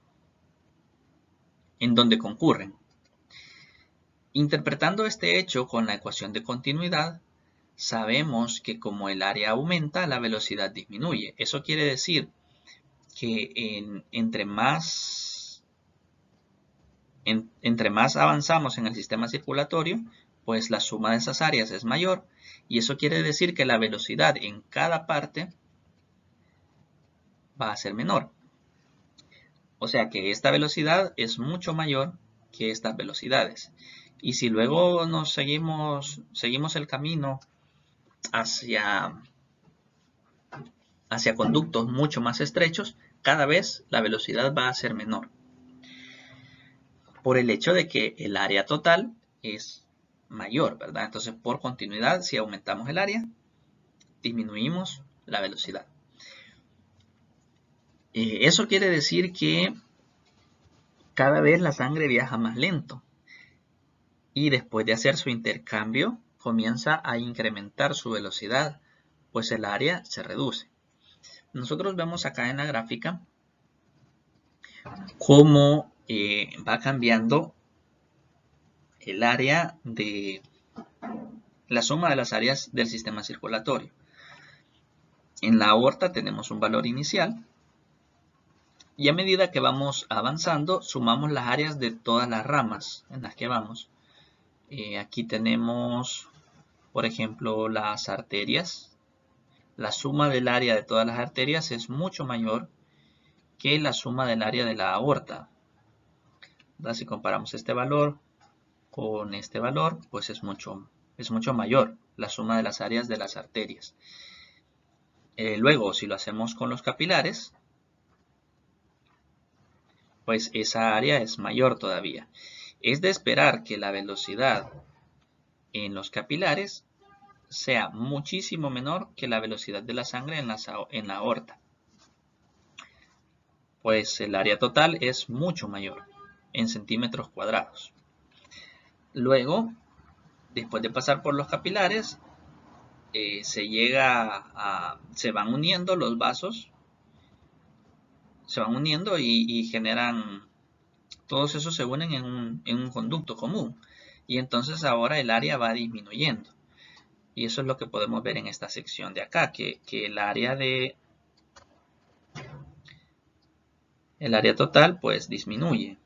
concurren. Interpretando este hecho con la ecuación de continuidad, sabemos que como el área aumenta, la velocidad disminuye. Eso quiere decir que entre más avanzamos en el sistema circulatorio, pues la suma de esas áreas es mayor, y eso quiere decir que la velocidad en cada parte va a ser menor. O sea que esta velocidad es mucho mayor que estas velocidades. Y si luego seguimos el camino hacia conductos mucho más estrechos, cada vez la velocidad va a ser menor. Por el hecho de que el área total es mayor, ¿verdad? Entonces, por continuidad, si aumentamos el área, disminuimos la velocidad. Eso quiere decir que cada vez la sangre viaja más lento. Y después de hacer su intercambio, comienza a incrementar su velocidad, pues el área se reduce. Nosotros vemos acá en la gráfica cómo va cambiando el área de la suma de las áreas del sistema circulatorio. En la aorta tenemos un valor inicial y a medida que vamos avanzando sumamos las áreas de todas las ramas en las que vamos. Aquí tenemos, por ejemplo, las arterias. La suma del área de todas las arterias es mucho mayor que la suma del área de la aorta. Si comparamos este valor con este valor, pues es mucho mayor la suma de las áreas de las arterias. Luego, si lo hacemos con los capilares, pues esa área es mayor todavía. Es de esperar que la velocidad en los capilares sea muchísimo menor que la velocidad de la sangre en la aorta. Pues el área total es mucho mayor en centímetros cuadrados. Luego, después de pasar por los capilares, se van uniendo los vasos, se van uniendo y generan, todos esos se unen en un conducto común. Y entonces ahora el área va disminuyendo. Y eso es lo que podemos ver en esta sección de acá, que el área total pues disminuye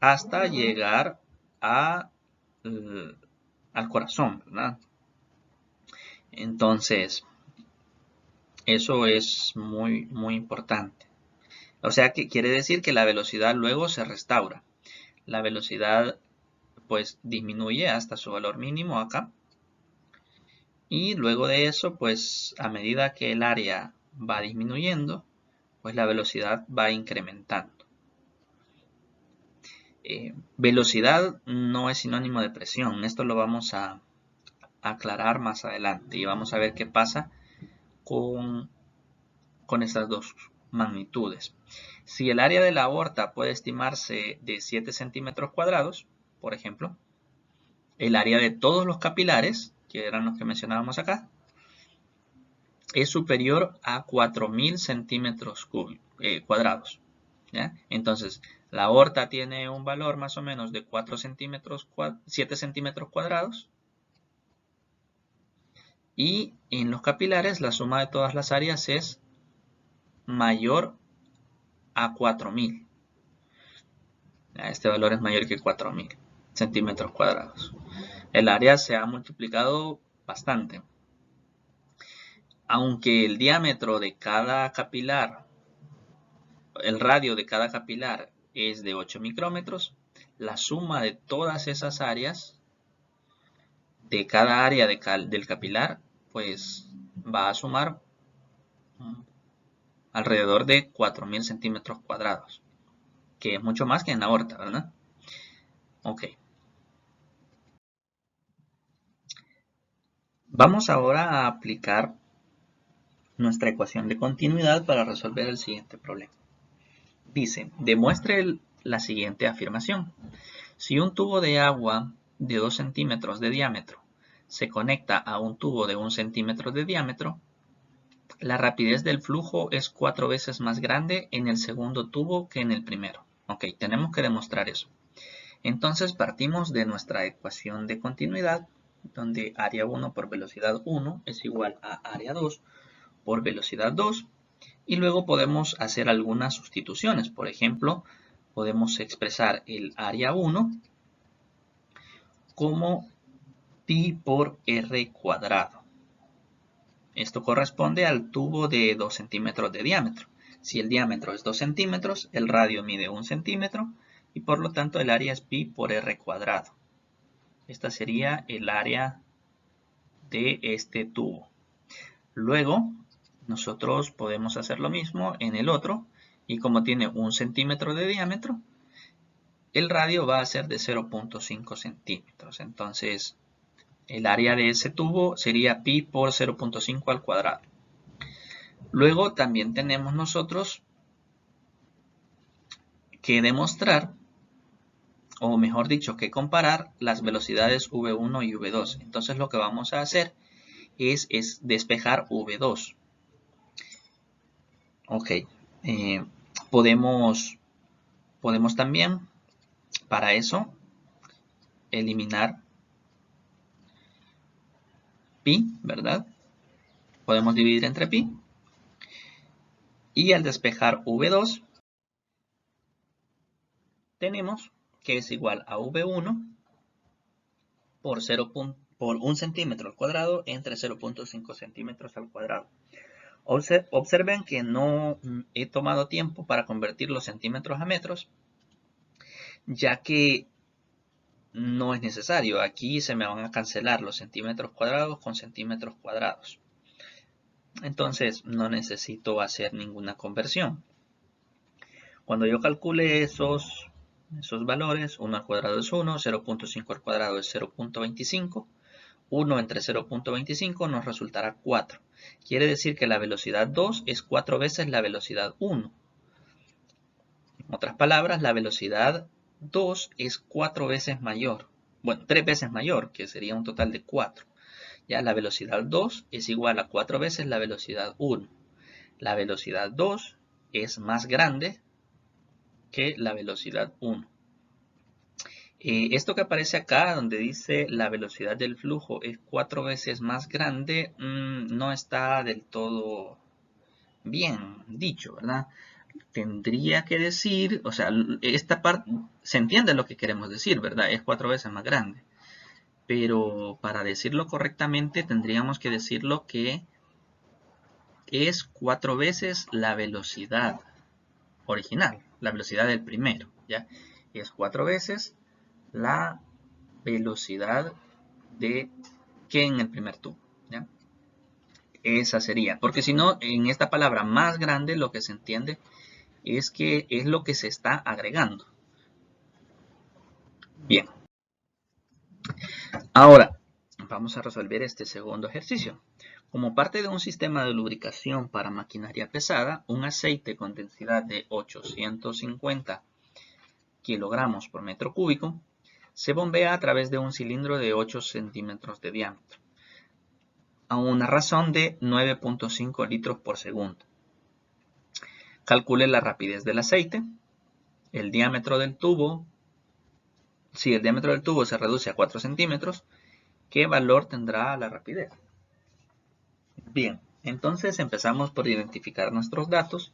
hasta llegar al corazón, ¿verdad? Entonces, eso es muy, muy importante. O sea, que quiere decir que la velocidad luego se restaura. La velocidad pues disminuye hasta su valor mínimo acá. Y luego de eso, pues a medida que el área va disminuyendo, pues la velocidad va incrementando. Velocidad no es sinónimo de presión. Esto lo vamos a aclarar más adelante y vamos a ver qué pasa con estas dos magnitudes. Si el área de la aorta puede estimarse de 7 centímetros cuadrados, por ejemplo, el área de todos los capilares, que eran los que mencionábamos acá, es superior a 4000 centímetros cuadrados. ¿Ya? Entonces, la aorta tiene un valor más o menos de 7 centímetros cuadrados. Y en los capilares, la suma de todas las áreas es mayor a 4000. Este valor es mayor que 4000 centímetros cuadrados. El área se ha multiplicado bastante. Aunque el diámetro de cada capilar, el radio de cada capilar es de 8 micrómetros, la suma de todas esas áreas, de cada área del capilar, pues va a sumar alrededor de 4000 centímetros cuadrados, que es mucho más que en la aorta, ¿verdad? Ok. Vamos ahora a aplicar nuestra ecuación de continuidad para resolver el siguiente problema. Dice, demuestre la siguiente afirmación. Si un tubo de agua de 2 centímetros de diámetro se conecta a un tubo de 1 centímetro de diámetro, la rapidez del flujo es 4 veces más grande en el segundo tubo que en el primero. Ok, tenemos que demostrar eso. Entonces partimos de nuestra ecuación de continuidad, donde área 1 por velocidad 1 es igual a área 2 por velocidad 2. Y luego podemos hacer algunas sustituciones. Por ejemplo, podemos expresar el área 1 como pi por r cuadrado. Esto corresponde al tubo de 2 centímetros de diámetro. Si el diámetro es 2 centímetros, el radio mide 1 centímetro y por lo tanto el área es pi por r cuadrado. Esta sería el área de este tubo. Luego, nosotros podemos hacer lo mismo en el otro y como tiene 1 centímetro de diámetro, el radio va a ser de 0.5 centímetros. Entonces, el área de ese tubo sería pi por 0.5 al cuadrado. Luego también tenemos nosotros que demostrar, o mejor dicho, que comparar las velocidades v1 y v2. Entonces lo que vamos a hacer es despejar v2. Ok, podemos también para eso eliminar pi, ¿verdad? Podemos dividir entre pi. Y al despejar v2, tenemos que es igual a v1 por 1 centímetro al cuadrado entre 0.5 centímetros al cuadrado. Observen que no he tomado tiempo para convertir los centímetros a metros, ya que no es necesario. Aquí se me van a cancelar los centímetros cuadrados con centímetros cuadrados. Entonces no necesito hacer ninguna conversión. Cuando yo calcule esos valores, 1 al cuadrado es 1, 0.5 al cuadrado es 0.25, 1 entre 0.25 nos resultará 4. Quiere decir que la velocidad 2 es 4 veces la velocidad 1. En otras palabras, la velocidad 2 es 4 veces mayor. Bueno, 3 veces mayor, que sería un total de 4. Ya la velocidad 2 es igual a 4 veces la velocidad 1. La velocidad 2 es más grande que la velocidad 1. Esto que aparece acá, donde dice la velocidad del flujo es 4 veces más grande, no está del todo bien dicho, ¿verdad? Tendría que decir, o sea, esta parte, se entiende lo que queremos decir, ¿verdad? Es 4 veces más grande. Pero para decirlo correctamente, tendríamos que decirlo que es 4 veces la velocidad original, la velocidad del primero, ¿ya? Es 4 veces la velocidad de que en el primer tubo, ¿ya? Esa sería, porque si no, en esta palabra más grande lo que se entiende es que es lo que se está agregando. Bien. Ahora, vamos a resolver este segundo ejercicio. Como parte de un sistema de lubricación para maquinaria pesada, un aceite con densidad de 850 kilogramos por metro cúbico se bombea a través de un cilindro de 8 centímetros de diámetro a una razón de 9.5 litros por segundo. Calcule la rapidez del aceite. El diámetro del tubo, si el diámetro del tubo se reduce a 4 centímetros, ¿qué valor tendrá la rapidez? Bien, entonces empezamos por identificar nuestros datos.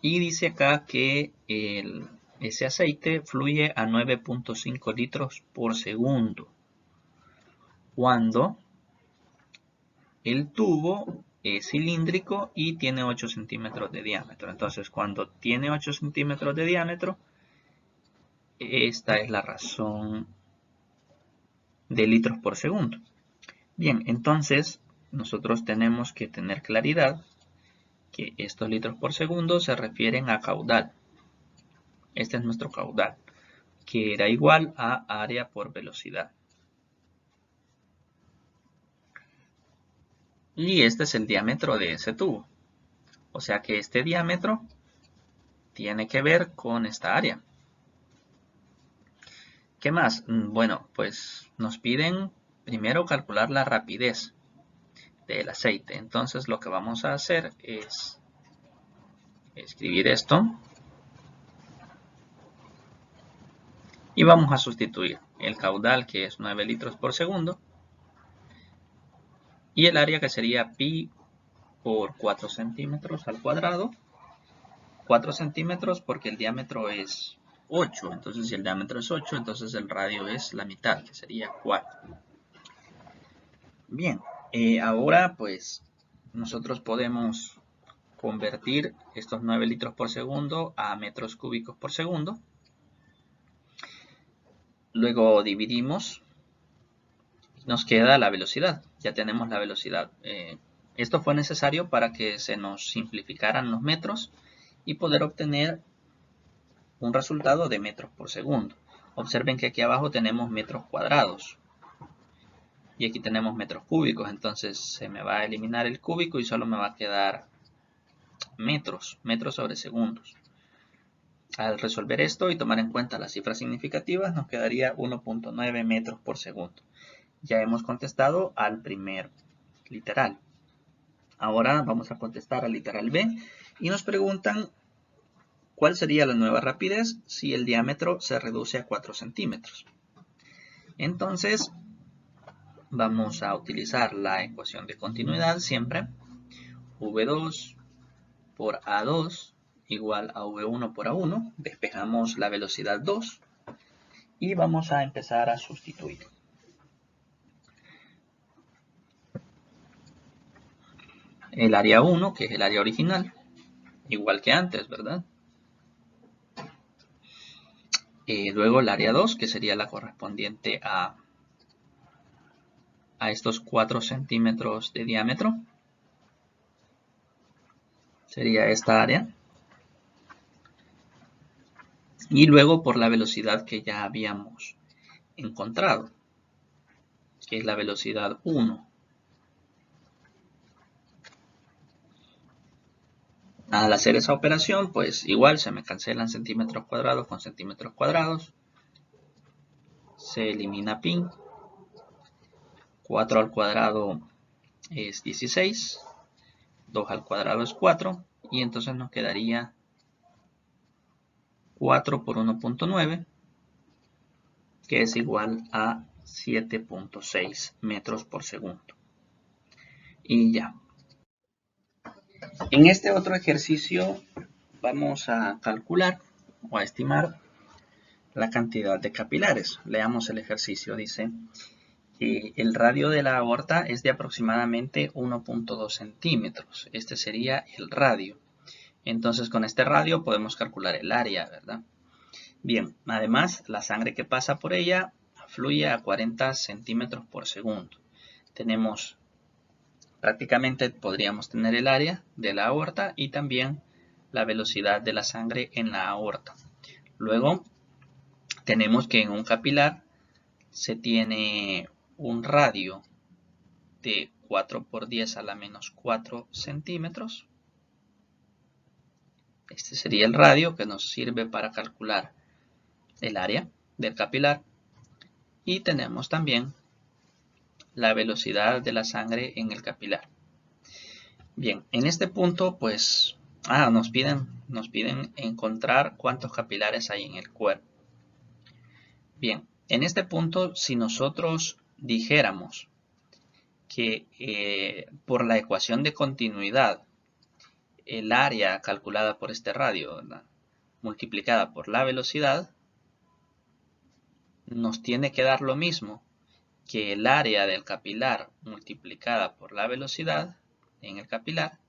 Y dice acá que ese aceite fluye a 9.5 litros por segundo. Cuando el tubo es cilíndrico y tiene 8 centímetros de diámetro. Entonces, cuando tiene 8 centímetros de diámetro, esta es la razón de litros por segundo. Bien, entonces nosotros tenemos que tener claridad que estos litros por segundo se refieren a caudal. Este es nuestro caudal, que era igual a área por velocidad. Y este es el diámetro de ese tubo. O sea que este diámetro tiene que ver con esta área. ¿Qué más? Bueno, pues nos piden primero calcular la rapidez del aceite. Entonces lo que vamos a hacer es escribir esto. Y vamos a sustituir el caudal, que es 9 litros por segundo. Y el área, que sería pi por 4 centímetros al cuadrado. 4 centímetros porque el diámetro es 8. Entonces, si el diámetro es 8, entonces el radio es la mitad, que sería 4. Bien, ahora pues nosotros podemos convertir estos 9 litros por segundo a metros cúbicos por segundo. Luego dividimos. Nos queda la velocidad. Ya tenemos la velocidad. Esto fue necesario para que se nos simplificaran los metros y poder obtener un resultado de metros por segundo. Observen que aquí abajo tenemos metros cuadrados y aquí tenemos metros cúbicos. Entonces se me va a eliminar el cúbico y solo me va a quedar metros sobre segundos. Al resolver esto y tomar en cuenta las cifras significativas, nos quedaría 1.9 metros por segundo. Ya hemos contestado al primer literal. Ahora vamos a contestar al literal B y nos preguntan cuál sería la nueva rapidez si el diámetro se reduce a 4 centímetros. Entonces vamos a utilizar la ecuación de continuidad siempre. V2 por A2 igual a V1 por A1. Despejamos la velocidad 2 y vamos a empezar a sustituir. El área 1, que es el área original, igual que antes, ¿verdad? Luego el área 2, que sería la correspondiente a estos 4 centímetros de diámetro. Sería esta área. Y luego por la velocidad que ya habíamos encontrado, que es la velocidad 1. Al hacer esa operación, pues igual se me cancelan centímetros cuadrados con centímetros cuadrados. Se elimina pi. 4 al cuadrado es 16. 2 al cuadrado es 4. Y entonces nos quedaría 4 por 1.9, que es igual a 7.6 metros por segundo. Y ya. En este otro ejercicio vamos a calcular o a estimar la cantidad de capilares. Leamos el ejercicio. Dice que el radio de la aorta es de aproximadamente 1.2 centímetros. Este sería el radio. Entonces con este radio podemos calcular el área, ¿verdad? Bien, además la sangre que pasa por ella fluye a 40 centímetros por segundo. Tenemos, prácticamente podríamos tener el área de la aorta y también la velocidad de la sangre en la aorta. Luego tenemos que en un capilar se tiene un radio de 4 por 10 a la menos 4 centímetros. Este sería el radio que nos sirve para calcular el área del capilar. Y tenemos también la velocidad de la sangre en el capilar. Bien, en este punto pues nos piden encontrar cuántos capilares hay en el cuerpo. Bien, en este punto si nosotros dijéramos que por la ecuación de continuidad el área calculada por este radio, ¿verdad?, multiplicada por la velocidad, nos tiene que dar lo mismo que el área del capilar multiplicada por la velocidad en el capilar.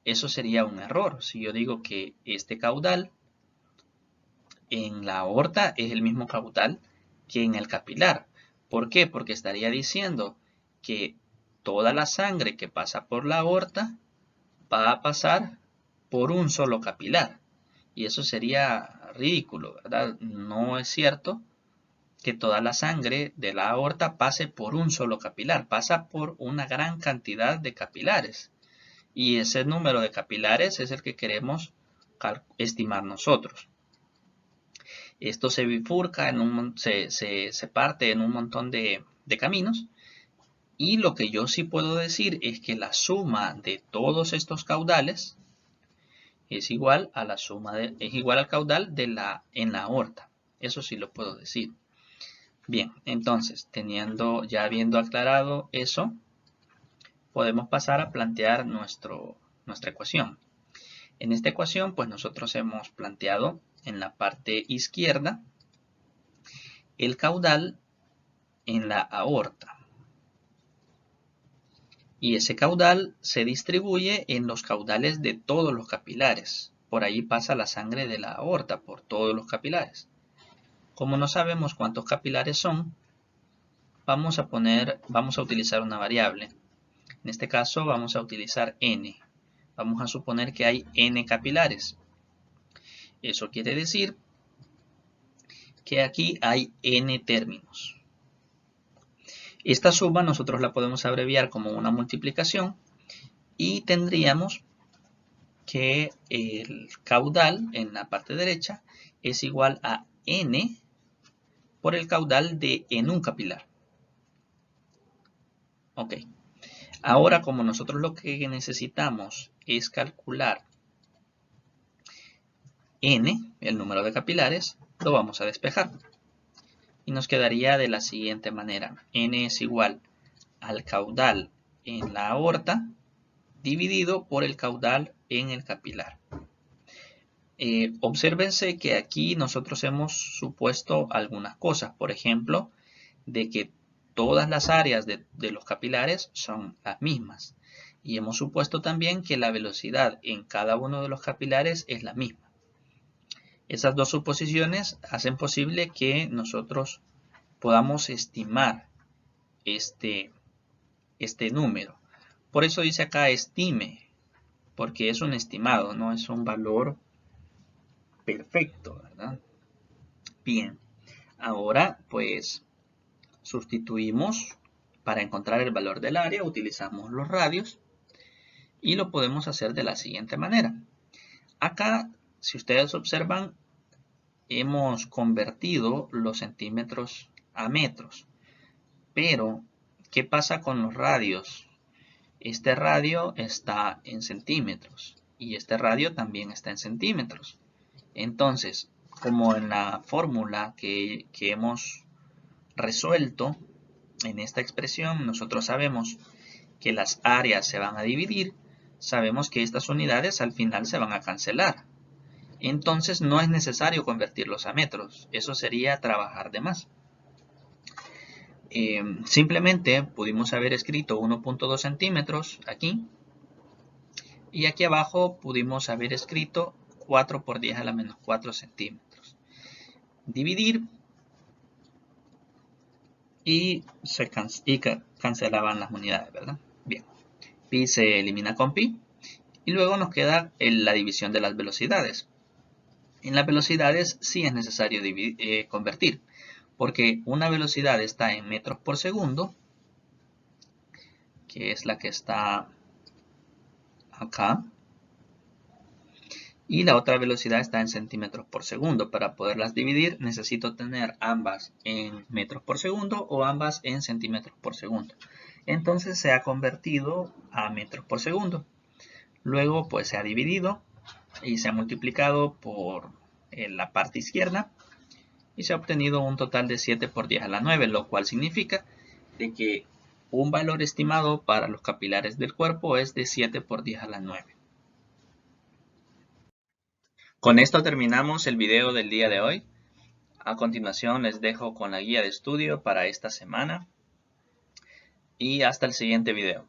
Eso sería un error. Si yo digo que este caudal en la aorta es el mismo caudal que en el capilar. ¿Por qué? Porque estaría diciendo que toda la sangre que pasa por la aorta va a pasar por un solo capilar. Y eso sería ridículo, ¿verdad? No es cierto que toda la sangre de la aorta pase por un solo capilar. Pasa por una gran cantidad de capilares. Y ese número de capilares es el que queremos estimar nosotros. Esto se bifurca, se parte en un montón de caminos. Y lo que yo sí puedo decir es que la suma de todos estos caudales es igual a la suma es igual al caudal en la aorta. Eso sí lo puedo decir. Bien, entonces, ya habiendo aclarado eso, podemos pasar a plantear nuestra ecuación. En esta ecuación, pues nosotros hemos planteado en la parte izquierda el caudal en la aorta. Y ese caudal se distribuye en los caudales de todos los capilares. Por ahí pasa la sangre de la aorta, por todos los capilares. Como no sabemos cuántos capilares son, vamos a utilizar una variable. En este caso vamos a utilizar n. Vamos a suponer que hay n capilares. Eso quiere decir que aquí hay n términos. Esta suma nosotros la podemos abreviar como una multiplicación y tendríamos que el caudal en la parte derecha es igual a n por el caudal en un capilar. Ok. Ahora, como nosotros lo que necesitamos es calcular n, el número de capilares, lo vamos a despejar. Y nos quedaría de la siguiente manera. N es igual al caudal en la aorta dividido por el caudal en el capilar. Obsérvense que aquí nosotros hemos supuesto algunas cosas. Por ejemplo, de que todas las áreas de los capilares son las mismas. Y hemos supuesto también que la velocidad en cada uno de los capilares es la misma. Esas dos suposiciones hacen posible que nosotros podamos estimar este número. Por eso dice acá estime, porque es un estimado, no es un valor perfecto, ¿verdad? Bien, ahora pues sustituimos para encontrar el valor del área, utilizamos los radios y lo podemos hacer de la siguiente manera. Acá, si ustedes observan, hemos convertido los centímetros a metros. Pero, ¿qué pasa con los radios? Este radio está en centímetros y este radio también está en centímetros. Entonces, como en la fórmula que hemos resuelto en esta expresión, nosotros sabemos que las áreas se van a dividir, sabemos que estas unidades al final se van a cancelar. Entonces no es necesario convertirlos a metros, eso sería trabajar de más. Simplemente pudimos haber escrito 1.2 centímetros aquí y aquí abajo pudimos haber escrito 4 por 10 a la menos 4 centímetros. Dividir y cancelaban las unidades, ¿verdad? Bien, pi se elimina con pi y luego nos queda la división de las velocidades. En las velocidades sí es necesario convertir, porque una velocidad está en metros por segundo, que es la que está acá, y la otra velocidad está en centímetros por segundo. Para poderlas dividir necesito tener ambas en metros por segundo o ambas en centímetros por segundo. Entonces se ha convertido a metros por segundo. Luego pues se ha dividido y se ha multiplicado por la parte izquierda y se ha obtenido un total de 7 por 10 a la 9, lo cual significa de que un valor estimado para los capilares del cuerpo es de 7 por 10 a la 9. Con esto terminamos el video del día de hoy. A continuación les dejo con la guía de estudio para esta semana y hasta el siguiente video.